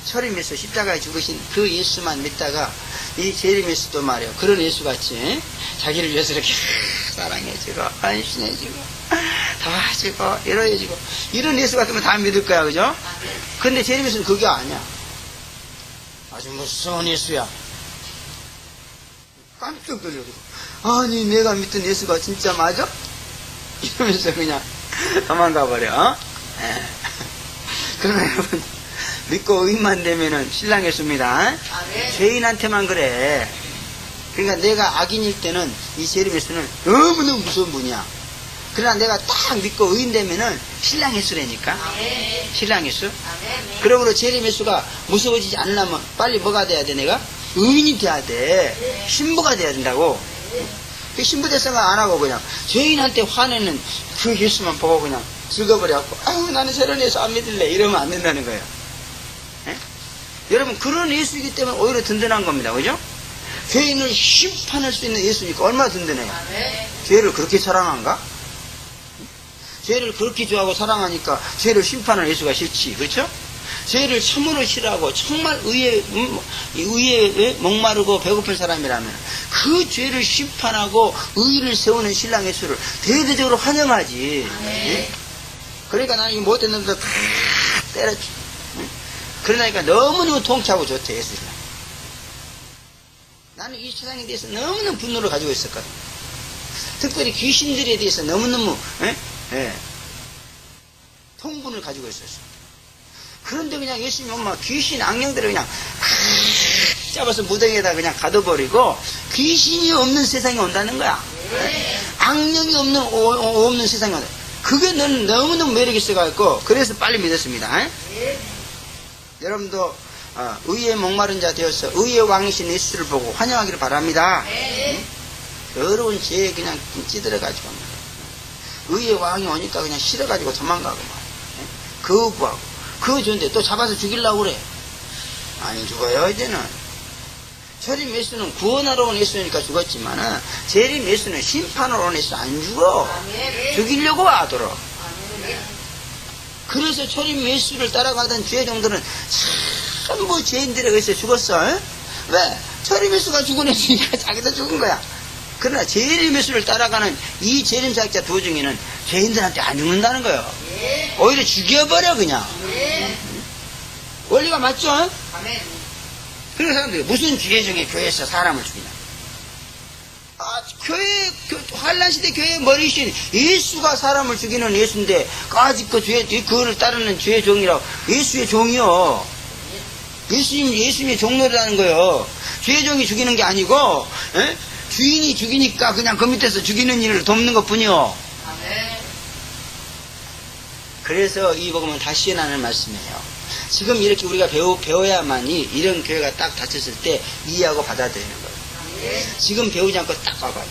Speaker 2: 초림에서 십자가에 죽으신 그 예수만 믿다가 이 재림에서도 말이에요. 그런 예수같이 자기를 위해서 이렇게 사랑해주고 헌신해주고 도와주고 이러해주고 이런 예수 같으면 다 믿을 거야. 그죠? 근데 재림에서는 그게 아니야. 아주 무서운 예수야. 깜짝 놀라고 아니 내가 믿던 예수가 진짜 맞아? 이러면서 그냥 도망가 버려. 예. 그러나 여러분, 믿고 의인만 되면은 신랑 예수입니다. 죄인한테만 그래. 그러니까 내가 악인일 때는 이 재림 예수는 너무너무 무서운 분이야. 그러나 내가 딱 믿고 의인 되면은 신랑 예수라니까. 신랑 예수. 그러므로 재림 예수가 무서워지지 않으려면 빨리 뭐가 돼야 돼, 내가? 의인이 돼야 돼. 신부가 돼야 된다고. 그 신부 될 생각 안 하고 그냥 죄인한테 화내는 그 예수만 보고 그냥 즐거워버려갖고, 아유, 나는 저런 예수 안 믿을래. 이러면 안 된다는 거예요. 예? 여러분, 그런 예수이기 때문에 오히려 든든한 겁니다. 그죠? 죄인을 심판할 수 있는 예수니까 얼마나 든든해요. 죄를 그렇게 사랑한가? 죄를 그렇게 좋아하고 사랑하니까 죄를 심판할 예수가 싫지. 그렇죠? 죄를 참으로 싫어하고 정말 의에 목마르고 배고픈 사람이라면 그 죄를 심판하고 의를 세우는 신랑 예수를 대대적으로 환영하지. 예? 그러니까 나는 이 못된 놈들 다 때려줘. 그러니까 너무너무 통쾌하고 좋대, 예수가. 나는 이 세상에 대해서 너무너무 분노를 가지고 있었거든. 특별히 귀신들에 대해서 너무너무 통분을 가지고 있었어. 그런데 그냥 예수님 엄마 귀신 악령들을 그냥 잡아서 무덤에다 그냥 가둬버리고 귀신이 없는 세상이 온다는 거야. 악령이 없는 세상이 온다. 그게 너는 너무너무 매력이 있어가지고 그래서 빨리 믿었습니다. 여러분도 의의 목마른 자 되어서 의의 왕이신 예수를 보고 환영하기를 바랍니다. 더러운 죄에 그냥 찌들어가지고 의의 왕이 오니까 그냥 싫어가지고 도망가고 거부하고 그거 좋은데 또 잡아서 죽이려고 그래. 안 죽어요. 이제는 재림 예수는 구원하러 온 예수니까 죽었지만은 재림 예수는 심판하러 온 예수 안 죽어. 죽이려고 하도록. 그래서 재림 예수를 따라가던 죄종들은 전부 죄인들에 의해서 죽었어. 왜? 재림 예수가 죽어냈으니까 자기도 죽은 거야. 그러나 재림 예수를 따라가는 이 재림 사역자 두 중에는 죄인들한테 안 죽는다는 거예요. 오히려 죽여버려 그냥. 원리가 맞죠? 그런 사람들이 무슨 죄 중에 교회에서 사람을 죽이냐. 환란시대 교회 머리신 예수가 사람을 죽이는 예수인데 아직도 그거를 따르는 죄의 종이라고. 예수의 종이요. 예수님의 종로라는 거예요. 죄의 종이 죽이는 게 아니고 주인이 죽이니까 그냥 그 밑에서 죽이는 일을 돕는 것 뿐이요. 그래서 이 복음은 다시 전하는 말씀이에요. 지금 이렇게 우리가 배워야만이 이런 교회가 딱 닫혔을 때 이해하고 받아들이는 거예요. 지금 배우지 않고 딱 가봐요.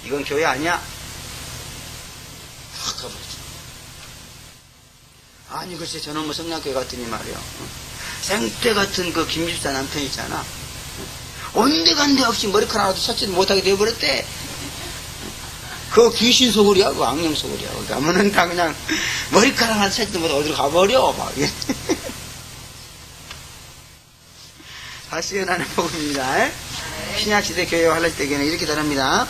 Speaker 2: 이건 교회 아니야? 확 가버리죠. 아니 글쎄 저놈의 성량교회 같으니 말이요. 생떼 같은 그 김집사 남편 있잖아. 온데간데 없이 머리카락 하나도 찾지도 못하게 되어버렸대. 그거 귀신 소굴이야, 그거 악령 소굴이야. 거기 가면은 다 그냥 머리카락 하나 찾지도 못하고 어디로 가버려, 막. 다시 연하는 복음입니다. 신약시대 교회와 할라시대 교회는 이렇게 다릅니다.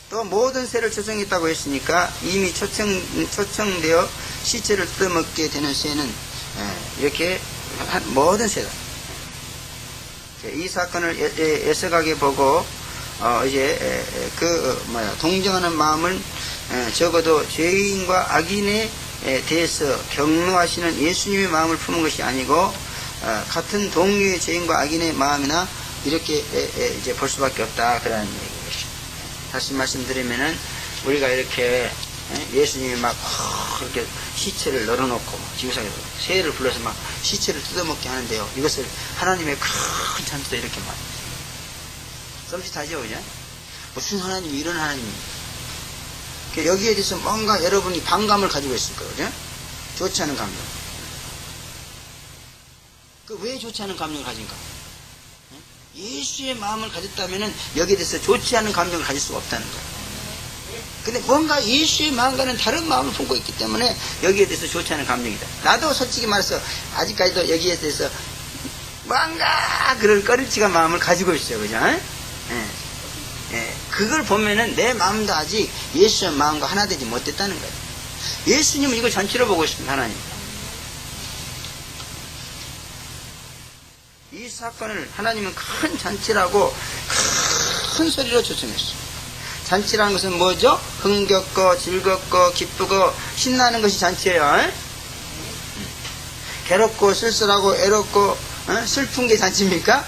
Speaker 2: 또 모든 새를 초청했다고 했으니까 이미 초청되어 시체를 뜯어먹게 되는 새는 이렇게 모든 새다. 이 사건을 애석하게 보고 동정하는 마음을 적어도 죄인과 악인에 대해서 경노하시는 예수님의 마음을 품은 것이 아니고 같은 동류의 죄인과 악인의 마음이나 이렇게 이제 볼 수밖에 없다 그라는 얘기죠. 다시 말씀드리면은 우리가 이렇게 예수님이 막 이렇게 시체를 널어놓고 지구상에 새를 불러서 막 시체를 뜯어먹게 하는데요. 이것을 하나님의 큰 잔치도 이렇게 막 썸짓하죠, 그죠? 무슨 하나님이 이런 하나님입니까? 여기에 대해서 뭔가 여러분이 반감을 가지고 있을 거예요, 그죠? 좋지 않은 감정. 왜 좋지 않은 감정을 가진가? 예수의 마음을 가졌다면은 여기에 대해서 좋지 않은 감정을 가질 수가 없다는 거예요. 근데 뭔가 예수의 마음과는 다른 마음을 품고 있기 때문에 여기에 대해서 좋지 않은 감정이다. 나도 솔직히 말해서 아직까지도 여기에 대해서 뭔가 그런 꺼리치가 마음을 가지고 있어요, 그죠? 그걸 보면은 내 마음도 아직 예수의 마음과 하나 되지 못했다는 거예요. 예수님은 이걸 전체로 보고 있습니다, 하나님. 이 사건을 하나님은 큰 잔치라고 큰 소리로 초청했어요. 잔치라는 것은 뭐죠? 흥겹고 즐겁고 기쁘고 신나는 것이 잔치예요. 괴롭고 쓸쓸하고 애롭고 슬픈 게 잔치입니까?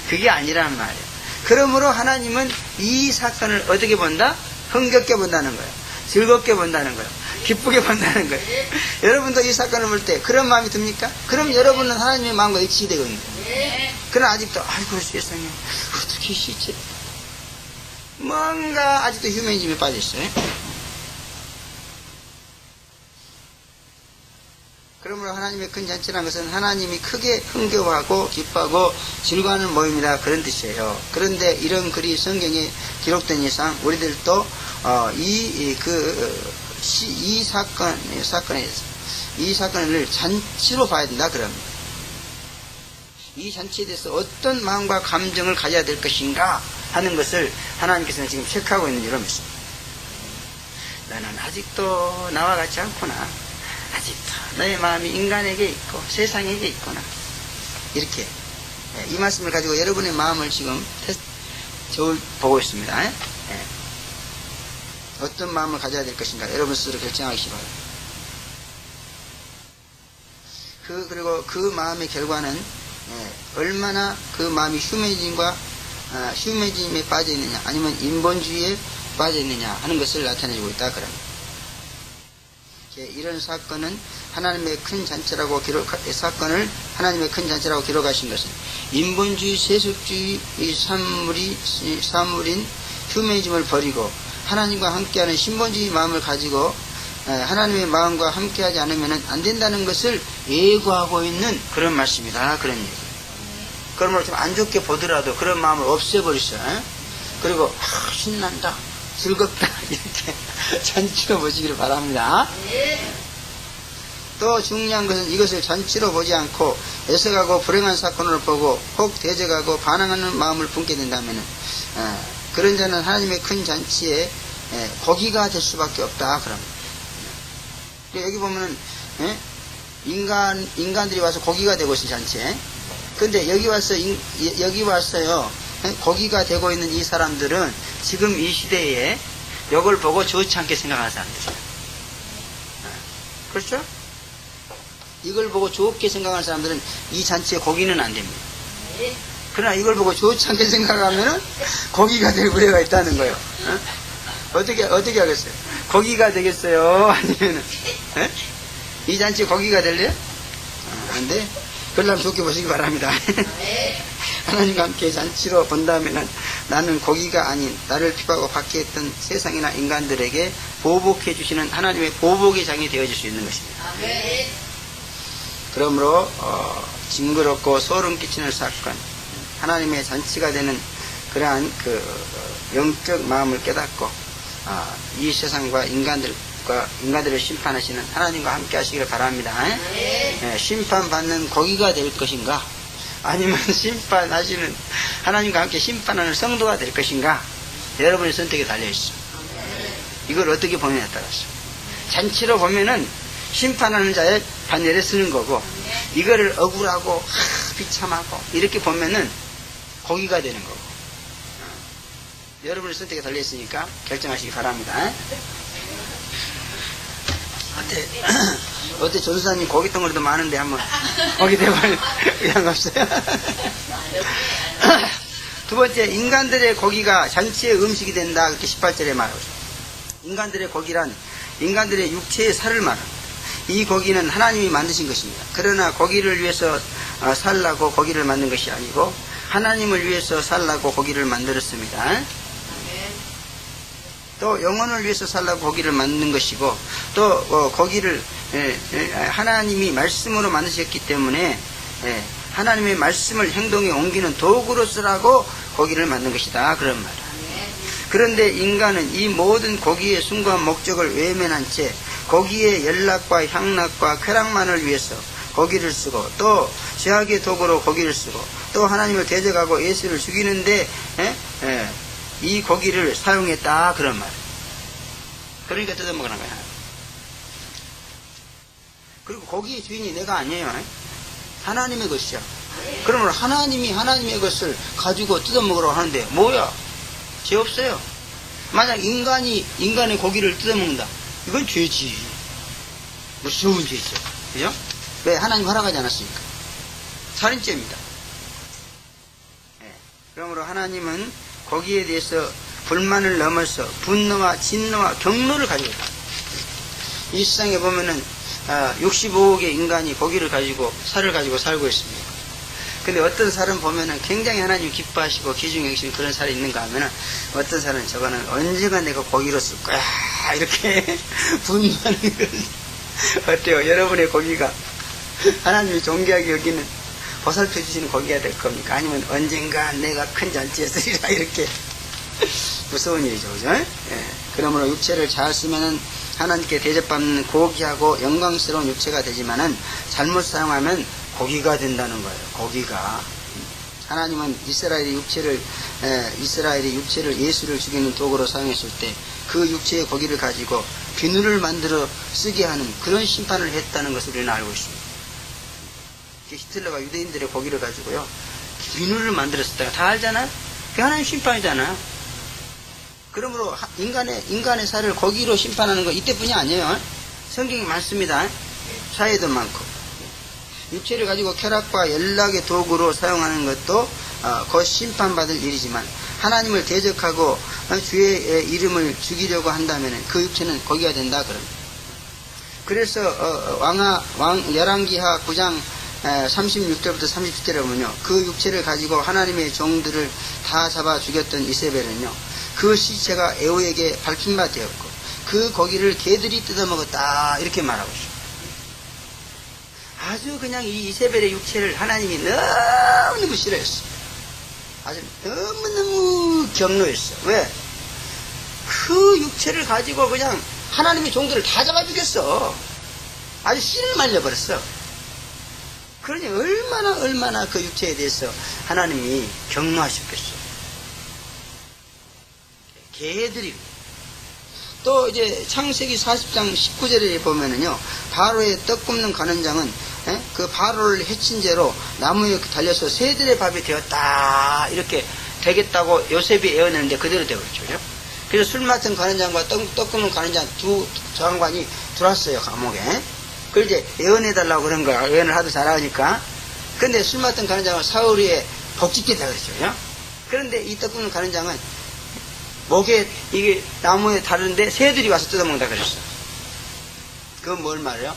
Speaker 2: 그게 아니란 말이에요. 그러므로 하나님은 이 사건을 어떻게 본다? 흥겹게 본다는 거예요. 즐겁게 본다는 거예요. 기쁘게 본다는 거예요. 여러분도 이 사건을 볼 때 그런 마음이 듭니까? 그럼 여러분은 하나님의 마음과 일치되거든요. 그러나 아직도 아이고 세상에 어떻게 시지? 뭔가 아직도 휴머니즘에 빠져있어요. 그러므로 하나님의 큰 잔치라는 것은 하나님이 크게 흥겨워하고 기뻐하고 즐거워하는 모임이다, 그런 뜻이에요. 그런데 이런 글이 성경에 기록된 이상 우리들도 이 사건을 잔치로 봐야 된다, 그럽니다. 이 잔치에 대해서 어떤 마음과 감정을 가져야 될 것인가 하는 것을 하나님께서는 지금 체크하고 있는 줄로 믿습니다. 너는 아직도 나와 같지 않구나. 아직도 너의 마음이 인간에게 있고 세상에게 있구나. 이렇게 이 말씀을 가지고 여러분의 마음을 지금 보고 있습니다. 어떤 마음을 가져야 될 것인가 여러분 스스로 결정하시기 바랍니다. 그리고 그 마음의 결과는 얼마나 그 마음이 휴머니즘에 빠져 있느냐 아니면 인본주의에 빠져 있느냐 하는 것을 나타내주고 있다, 그럽니다. 이런 사건은 하나님의 큰 잔치라고 기록하신 것은 인본주의, 세속주의 사물인 휴머니즘을 버리고 하나님과 함께하는 신본주의 마음을 가지고 하나님의 마음과 함께하지 않으면 안 된다는 것을 예고하고 있는 그런 말씀이다, 그런 얘기예요. 그러므로 좀 안 좋게 보더라도 그런 마음을 없애버리셔. 그리고 신난다, 즐겁다, 이렇게 잔치로 보시기를 바랍니다. 또 중요한 것은 이것을 잔치로 보지 않고 애석하고 불행한 사건을 보고 혹 대적하고 반항하는 마음을 품게 된다면 그런 자는 하나님의 큰 잔치에 고기가 될 수밖에 없다, 그럽니다. 여기 보면은 인간들이 와서 고기가 되고 있어요, 잔치에. 근데 여기 왔어요. 고기가 되고 있는 이 사람들은 지금 이 시대에 이걸 보고 좋지 않게 생각하는 사람들이에요. 그렇죠? 이걸 보고 좋게 생각하는 사람들은 이 잔치에 고기는 안 됩니다. 그러나 이걸 보고 좋지 않게 생각하면은 고기가 될 우려가 있다는 거예요. 어떻게 하겠어요? 고기가 되겠어요? 아니면은 이 잔치에 고기가 될래요? 안 돼? 그러려면 좋게 보시기 바랍니다. 하나님과 함께 잔치로 본다면 나는 고기가 아닌 나를 핍하고 박해했던 세상이나 인간들에게 보복해 주시는 하나님의 보복의 장이 되어줄 수 있는 것입니다. 그러므로 징그럽고 소름 끼치는 사건, 하나님의 잔치가 되는 그러한 영적 마음을 깨닫고 이 세상과 인간들을 심판하시는 하나님과 함께 하시기를 바랍니다. 심판받는 고기가 될 것인가 아니면 심판하시는 하나님과 함께 심판하는 성도가 될 것인가, 여러분의 선택에 달려있어. 이걸 어떻게 보느냐에 따라서 잔치로 보면은 심판하는 자의 반열에 쓰는 거고, 이거를 억울하고 비참하고 이렇게 보면은 고기가 되는 거고. 여러분의 선택에 달려있으니까 결정하시기 바랍니다. 어때 전수사님 고기 덩어리도 많은데 한번 고기 대발 의향 없어요? 두 번째, 인간들의 고기가 잔치의 음식이 된다, 그렇게 18절에 말하고 있습니다. 인간들의 고기란 인간들의 육체의 살을 말합니다. 이 고기는 하나님이 만드신 것입니다. 그러나 고기를 위해서 살라고 고기를 만든 것이 아니고 하나님을 위해서 살라고 고기를 만들었습니다. 또 영혼을 위해서 살라고 고기를 만든 것이고, 또 고기를 하나님이 말씀으로 만드셨기 때문에 하나님의 말씀을 행동에 옮기는 도구로 쓰라고 고기를 만든 것이다, 그런 말이에요. 그런데 인간은 이 모든 고기의 숭고한 목적을 외면한 채 고기의 연락과 향락과 쾌락만을 위해서 고기를 쓰고, 또 죄악의 도구로 고기를 쓰고, 또 하나님을 대적하고 예수를 죽이는데 이 고기를 사용했다, 그런 말. 그러니까 뜯어먹으라는 거야. 그리고 고기의 주인이 내가 아니에요. 하나님의 것이야. 그러면 하나님이 하나님의 것을 가지고 뜯어먹으라고 하는데 뭐야? 죄 없어요. 만약 인간의 고기를 뜯어먹는다. 이건 죄지. 무서운 죄죠. 그죠? 왜? 하나님 허락하지 않았으니까. 살인죄입니다. 예. 그러므로 하나님은 거기에 대해서 불만을 넘어서 분노와 진노와 경노를 가지고 있다. 이 세상에 보면은 65억의 인간이 고기를 가지고 살을 가지고 살고 있습니다. 근데 어떤 살은 보면은 굉장히 하나님 기뻐하시고 기중에 계신 그런 살이 있는가 하면은 어떤 살은 저거는 언젠가 내가 고기로 쓸 거야 이렇게 분노하는 거예요. 어때요? 여러분의 고기가 하나님이 존귀하게 여기는 보살펴 주시는 고기가 될 겁니까? 아니면 언젠가 내가 큰 잔치에 쓰리라 이렇게 무서운 일이죠, 그죠? 예. 그러므로 육체를 잘 쓰면은 하나님께 대접받는 고귀하고 영광스러운 육체가 되지만은 잘못 사용하면 고기가 된다는 거예요. 고기가. 하나님은 이스라엘의 육체를 예수를 죽이는 도구로 사용했을 때 그 육체의 고기를 가지고 비누를 만들어 쓰게 하는 그런 심판을 했다는 것을 우리는 알고 있습니다. 히틀러가 유대인들의 고기를 가지고요 비누를 만들었었다가 다 알잖아요. 그게 하나님 심판이잖아요. 그러므로 인간의 살을 고기로 심판하는 거 이때뿐이 아니에요. 성경이 많습니다. 사회도 많고. 육체를 가지고 쾌락과 연락의 도구로 사용하는 것도 곧 심판받을 일이지만 하나님을 대적하고 주의 이름을 죽이려고 한다면 그 육체는 고기가 된다 그럽니다. 그래서 열왕기하 9장 36절부터 37절에 보면요 그 육체를 가지고 하나님의 종들을 다 잡아 죽였던 이세벨은요 그 시체가 에후에게 밝힌 바 되었고 그 고기를 개들이 뜯어먹었다 이렇게 말하고 있습니다. 아주 그냥 이 이세벨의 육체를 하나님이 너무너무 싫어했어. 아주 너무너무 경노했어. 왜? 그 육체를 가지고 그냥 하나님의 종들을 다 잡아 죽였어. 아주 씨를 말려버렸어. 그러니 얼마나 그 육체에 대해서 하나님이 경노하셨겠어. 개들이. 또 이제 창세기 40장 19절에 보면은요 바로의 떡 굽는 가는장은 그 바로를 해친 죄로 나무에 달려서 새들의 밥이 되었다 이렇게 되겠다고 요셉이 애워내는데 그대로 되었죠. 그래서 술 맡은 가는장과 떡 굽는 가는장 두 장관이 들어왔어요 감옥에. 그걸 이제 애워내달라고 그런 거야. 애원을 하도 잘하니까. 근데 술 맡은 가는장은 사울이의 복직겠다 그랬죠. 그런데 이 떡 굽는 가는장은 목에 이게 나무에 다른데 새들이 와서 뜯어먹는다 그랬어. 그건 뭘 말해요?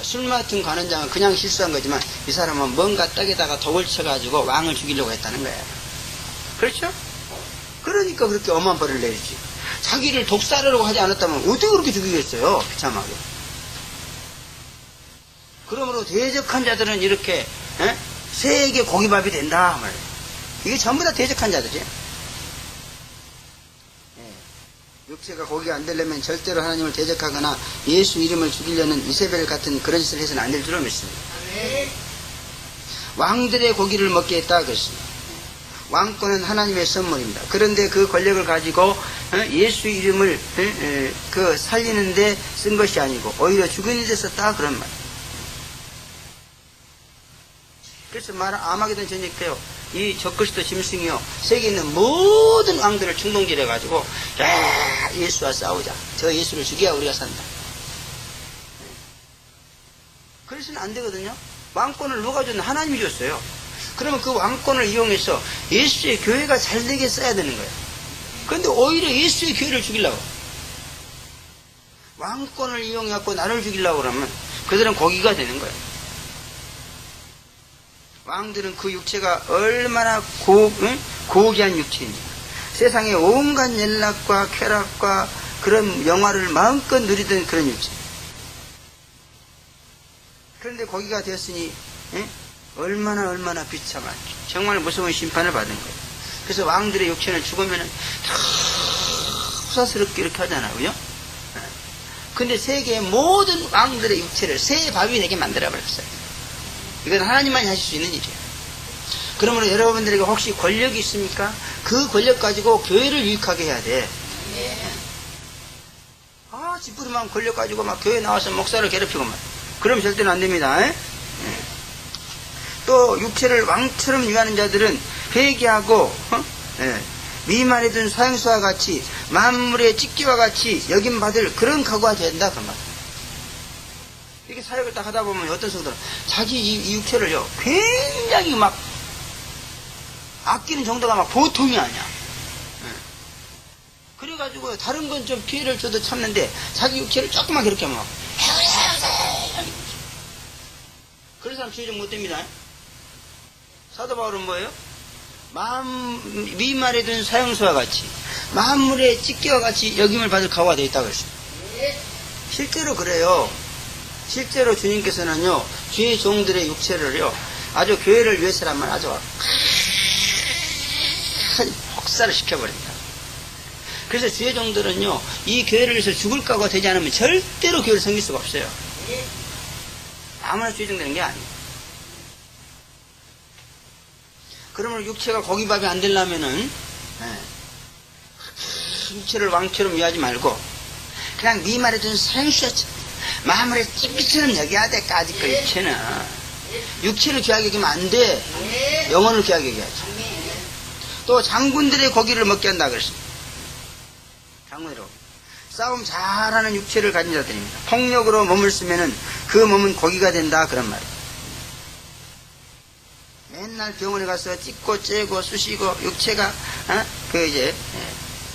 Speaker 2: 술 맡은 관원장은 그냥 실수한 거지만 이 사람은 뭔가 떡에다가 독을 쳐가지고 왕을 죽이려고 했다는 거예요. 그렇죠? 그러니까 그렇게 엄한 벌을 내리지. 자기를 독살하려고 하지 않았다면 어떻게 그렇게 죽이겠어요? 비참하게. 그러므로 대적한 자들은 이렇게 새에게 고기밥이 된다 말이에요. 이게 전부 다 대적한 자들이에요. 육체가 고기가 안 되려면 절대로 하나님을 대적하거나 예수 이름을 죽이려는 이세벨 같은 그런 짓을 해서는 안 될 줄로 믿습니다. 왕들의 고기를 먹게 했다 그랬습니다. 왕권은 하나님의 선물입니다. 그런데 그 권력을 가지고 예수 이름을 살리는데 쓴 것이 아니고 오히려 죽이는 데 썼다 그런 말. 그래서 아마게돈 전쟁 때요. 이 적그리스도 짐승이요 세계에 있는 모든 왕들을 충동질해 가지고 야 예수와 싸우자. 저 예수를 죽여야 우리가 산다. 그래서는 안 되거든요. 왕권을 누가 줬나? 하나님이 줬어요. 그러면 그 왕권을 이용해서 예수의 교회가 잘 되게 써야 되는 거예요. 그런데 오히려 예수의 교회를 죽이려고 왕권을 이용해갖고 나를 죽이려고 그러면 그들은 고기가 되는 거예요. 왕들은 그 육체가 얼마나 고귀한 육체인지 세상의 온갖 연락과 쾌락과 그런 영화를 마음껏 누리던 그런 육체. 그런데 고기가 되었으니 얼마나 비참한 정말 무서운 심판을 받은 거예요. 그래서 왕들의 육체는 죽으면 다 후사스럽게 이렇게 하잖아요. 그죠? 근데 세계의 모든 왕들의 육체를 새의 밥이 되게 만들어버렸어요. 이건 하나님만이 하실 수 있는 일이에요. 그러므로 여러분들에게 혹시 권력이 있습니까? 그 권력 가지고 교회를 유익하게 해야 돼. 찌푸리만 권력 가지고 막 교회 나와서 목사를 괴롭히고 막. 그러면 절대로 안 됩니다. 또 육체를 왕처럼 위하는 자들은 회개하고 미만에 든 사형수와 같이 만물의 찍기와 같이 여김 받을 그런 각오가 된다 그 말. 이렇게 사역을 딱 하다 보면 어떤 성도는 자기 이 육체를요 굉장히 막 아끼는 정도가 막 보통이 아니야. 그래가지고 다른 건 좀 피해를 줘도 참는데 자기 육체를 조금만 그렇게 하면 막 그런 사람 주의 좀 못됩니다. 사도 바울은 뭐예요? 미말에 든 사형수와 같이 만물의 찢기와 같이 여김을 받을 각오가 되어 있다고 했어요. 실제로 그래요. 실제로 주님께서는요 주의 종들의 육체를요 아주 교회를 위해서라면 아주 큰 혹사를 시켜버립니다. 그래서 주의 종들은요 이 교회를 위해서 죽을 각오가 되지 않으면 절대로 교회를 섬길 수가 없어요. 아무나 주의 종 되는 게 아니에요. 그러면 육체가 고기밥이 안 되려면은 육체를 왕처럼 위하지 말고 그냥 미말에 든 사형수처럼 마음을 찌삐처럼 여겨야 돼. 까짓 거 육체는 육체를 귀하게 여기면 안 돼. 영혼을 귀하게 여겨야지. 또 장군들의 고기를 먹게 한다 그랬습니다. 장군으로 싸움 잘하는 육체를 가진 자들입니다. 폭력으로 몸을 쓰면은 그 몸은 고기가 된다 그런 말이에요. 맨날 병원에 가서 찢고 째고 쑤시고 육체가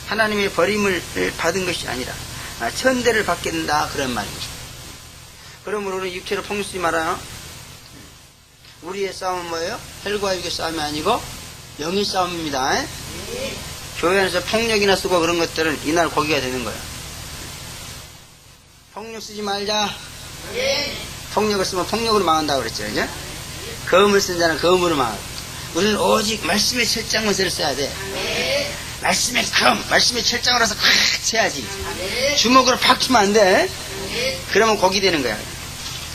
Speaker 2: 하나님의 버림을 받은 것이 아니라 천대를 받게 된다 그런 말입니다. 그러므로 우리는 육체로 폭력 쓰지 말아요. 우리의 싸움은 뭐예요? 혈과 육의 싸움이 아니고 영의 싸움입니다. 교회 안에서 폭력이나 쓰고 그런 것들은 이날 고기가 되는 거예요. 폭력 쓰지 말자. 폭력을 쓰면 폭력으로 망한다고 그랬죠. 이제? 검을 쓴 자는 검으로 망한다. 우리는 오직 말씀의 철장문서를 써야 돼. 말씀의 검, 말씀의 철장으로서 콱 쳐야지. 주먹으로 팍 치면 안 돼. 그러면 고기 되는 거야.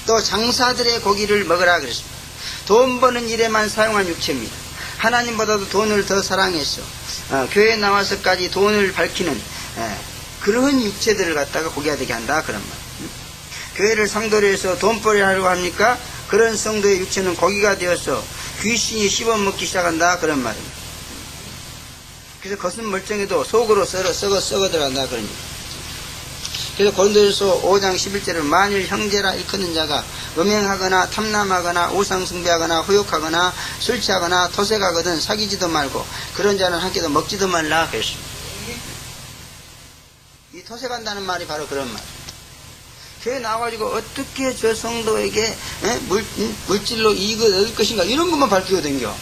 Speaker 2: 또 장사들의 고기를 먹으라 그랬습니다. 돈 버는 일에만 사용한 육체입니다. 하나님보다도 돈을 더 사랑해서 교회에 나와서까지 돈을 밝히는 그런 육체들을 갖다가 고기가 되게 한다 그런 말. 교회를 상도로 해서 돈벌이를 하려고 합니까? 그런 성도의 육체는 고기가 되어서 귀신이 씹어먹기 시작한다 그런 말입니다. 그래서 겉은 멀쩡해도 속으로 썩어 들어간다 그런 얘기. 그래서 고린도전서 5장 11절은 만일 형제라 일컫는 자가 음행하거나 탐남하거나 우상숭배하거나 후욕하거나 술 취하거나 토색하거든 사귀지도 말고 그런 자는 함께도 먹지도 말라 그랬습니다. 이 토색한다는 말이 바로 그런 말. 교회 나와가지고 어떻게 저 성도에게 물질로 이익을 얻을 것인가 이런 것만 밝히고 댕겨.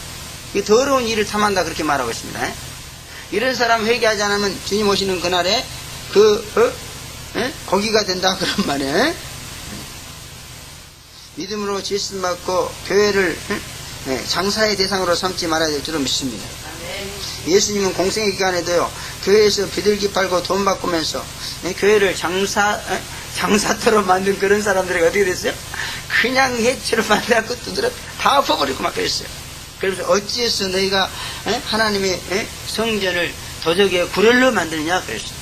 Speaker 2: 이 더러운 일을 탐한다 그렇게 말하고 있습니다. 이런 사람 회개하지 않으면 주님 오시는 그날에 고기가 된다 그런 말이에요. 믿음으로 지으심 받고 교회를 장사의 대상으로 삼지 말아야 될 줄로 믿습니다. 예수님은 공생의 기간에도요 교회에서 비둘기 팔고 돈 바꾸면서 교회를 장사터로 만든 그런 사람들이 어떻게 됐어요? 그냥 해체로 만들고 두드려 다 엎어버리고 막 그랬어요. 그래서 어찌해서 너희가 하나님의 성전을 도적의 구렬로 만드느냐 그랬어요.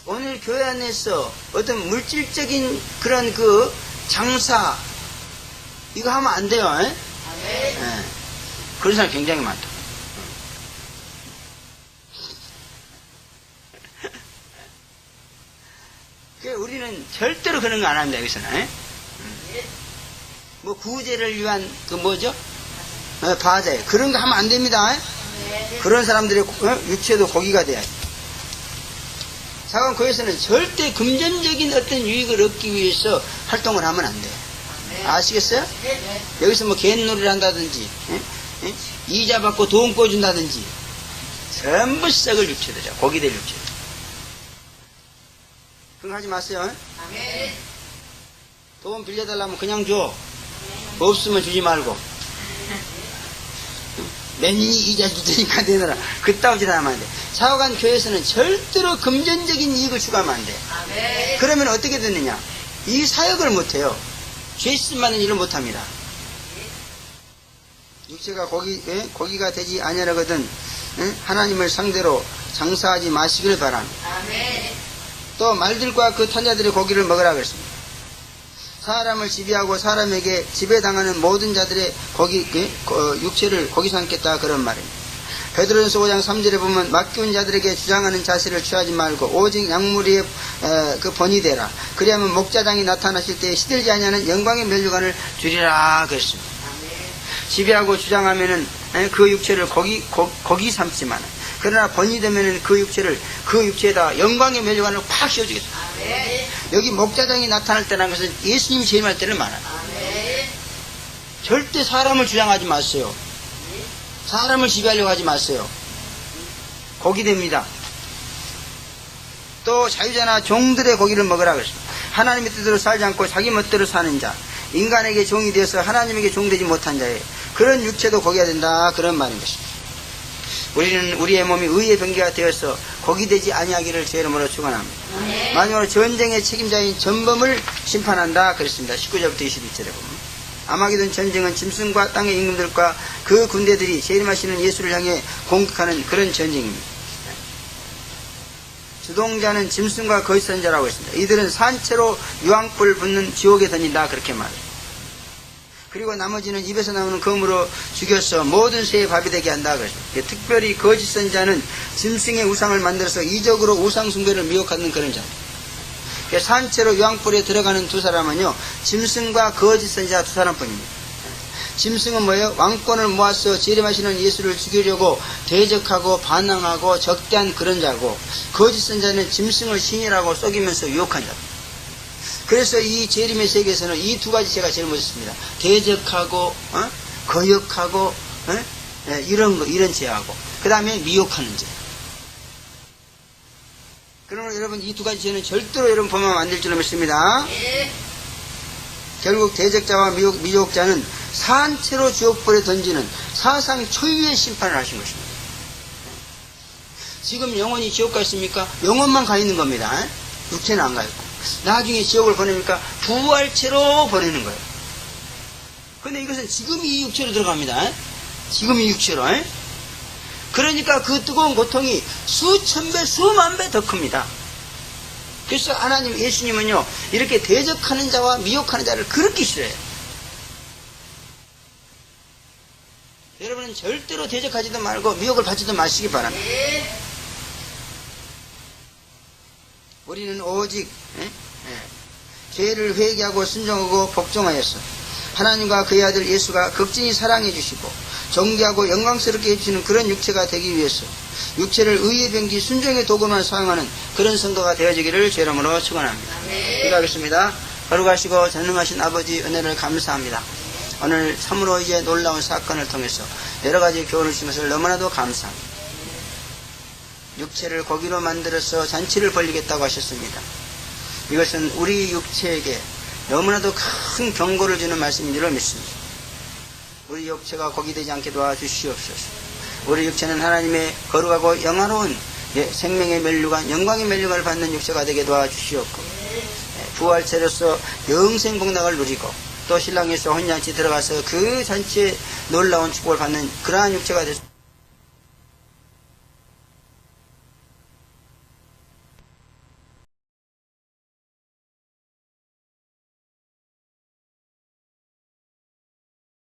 Speaker 2: 오늘 교회 안에서 어떤 물질적인 그런 그 장사 이거 하면 안 돼요. 그런 사람 굉장히 많다. 우리는 절대로 그런 거 안 합니다. 여기서는 뭐 구제를 위한 그 뭐죠? 바자에 그런 거 하면 안 됩니다. 그런 사람들의 육체도 고기가 돼야 돼. 사관 교회에서는 절대 금전적인 어떤 유익을 얻기 위해서 활동을 하면 안 돼요. 아시겠어요? 여기서 뭐 갯놀이를 한다든지 이자 받고 돈 꿔준다든지 전부 썩을 육체들이야. 고기 될 육체. 그거 하지 마세요. 돈 빌려달라면 그냥 줘. 없으면 주지 말고. 맨니 이자 주니까 내놔라. 그따위 짓 하면 안 돼. 사후간 교회에서는 절대로 금전적인 이익을 추구하면 안 돼. 그러면 어떻게 되느냐? 이 사역을 못해요. 죄씀 많은 일을 못합니다. 육체가 고기가 되지 아니하거든 하나님을 상대로 장사하지 마시기를 바랍니다. 또 말들과 그 탄자들의 고기를 먹으라 그랬습니다. 사람을 지배하고 사람에게 지배당하는 모든 자들의 육체를 고기 삼겠다 그런 말입니다. 베드로전서 5장 3절에 보면 맡겨온 자들에게 주장하는 자세를 취하지 말고 오직 약물의 그 본이 되라. 그리하면 목자장이 나타나실 때 시들지 아니하는 영광의 면류관을 주리라 그랬습니다. 지배하고 주장하면은 그 육체를 거기 삼지만 그러나 번이 되면은 그 육체를 그 육체에다 영광의 면류관을 팍 씌워주겠습니다. 여기 목자장이 나타날 때라는 것은 예수님이 재림할 때를 말하는 거예요. 절대 사람을 주장하지 마세요. 사람을 지배하려고 하지 마세요. 고기 됩니다. 또 자유자나 종들의 고기를 먹으라 그랬습니다. 하나님의 뜻대로 살지 않고 자기 멋대로 사는 자, 인간에게 종이 되어서 하나님에게 종되지 못한 자예요. 그런 육체도 고기가 된다 그런 말인 것입니다. 우리는 우리의 몸이 의의 병기가 되어서 고기 되지 아니하기를 제 이름으로 축원합니다. 마지막으로 전쟁의 책임자인 전범을 심판한다 그랬습니다. 19절부터 21절에 보면 아마게돈 전쟁은 짐승과 땅의 임금들과 그 군대들이 재림하시는 예수를 향해 공격하는 그런 전쟁입니다. 주동자는 짐승과 거짓 선자라고 했습니다. 이들은 산채로 유황불 붙는 지옥에 던진다 그렇게 말해요. 그리고 나머지는 입에서 나오는 검으로 죽여서 모든 새의 밥이 되게 한다 그랬습니다. 특별히 거짓 선자는 짐승의 우상을 만들어서 이적으로 우상 숭배를 미혹하는 그런 자입니다. 산채로 유황불에 들어가는 두 사람은요, 짐승과 거짓 선자 두 사람뿐입니다. 짐승은 뭐예요? 왕권을 모아서 재림하시는 예수를 죽이려고 대적하고 반항하고 적대한 그런 자고, 거짓 선자는 짐승을 신이라고 속이면서 유혹한 자입니다. 그래서 이 재림의 세계에서는 이 두 가지 죄가 제일 멋있습니다. 대적하고 거역하고 이런 죄하고 그 다음에 미혹하는 죄. 그러므로 여러분 이 두 가지 죄는 절대로 여러분 범하면 안 될 줄로 믿습니다. 결국 대적자와 미혹자는 산채로 지옥불에 던지는 사상 초유의 심판을 하신 것입니다. 지금 영혼이 지옥 가 있습니까? 영혼만 가 있는 겁니다. 육체는 안 가 있고. 나중에 지옥을 보냅니까? 부활체로 보내는 거예요. 근데 이것은 지금 이 육체로 들어갑니다. 지금 이 육체로. 그러니까 그 뜨거운 고통이 수천 배, 수만 배 더 큽니다. 그래서 하나님, 예수님은요, 이렇게 대적하는 자와 미혹하는 자를 그렇게 싫어해요. 여러분은 절대로 대적하지도 말고 미혹을 받지도 마시기 바랍니다. 우리는 오직 죄를 회개하고 순종하고 복종하였어. 하나님과 그의 아들 예수가 극진히 사랑해 주시고 존귀하고 영광스럽게 해주시는 그런 육체가 되기 위해서 육체를 의의 병기 순종의 도구만 사용하는 그런 성도가 되어지기를 제 이름으로 축원합니다. 기도하겠습니다. 거룩하시고 전능하신 아버지 은혜를 감사합니다. 오늘 참으로 이제 놀라운 사건을 통해서 여러 가지 교훈을 주신 것을 너무나도 감사합니다. 육체를 고기로 만들어서 잔치를 벌리겠다고 하셨습니다. 이것은 우리 육체에게 너무나도 큰 경고를 주는 말씀인 줄로 믿습니다. 우리 육체가 고기 되지 않게 도와주시옵소서. 우리 육체는 하나님의 거룩하고 영화로운 생명의 면류관, 영광의 면류관을 받는 육체가 되게 도와주시옵고 부활체로서 영생 복락을 누리고 또 신랑에서 혼잔치 들어가서 그 잔치에 놀라운 축복을 받는 그러한 육체가 됐습니다.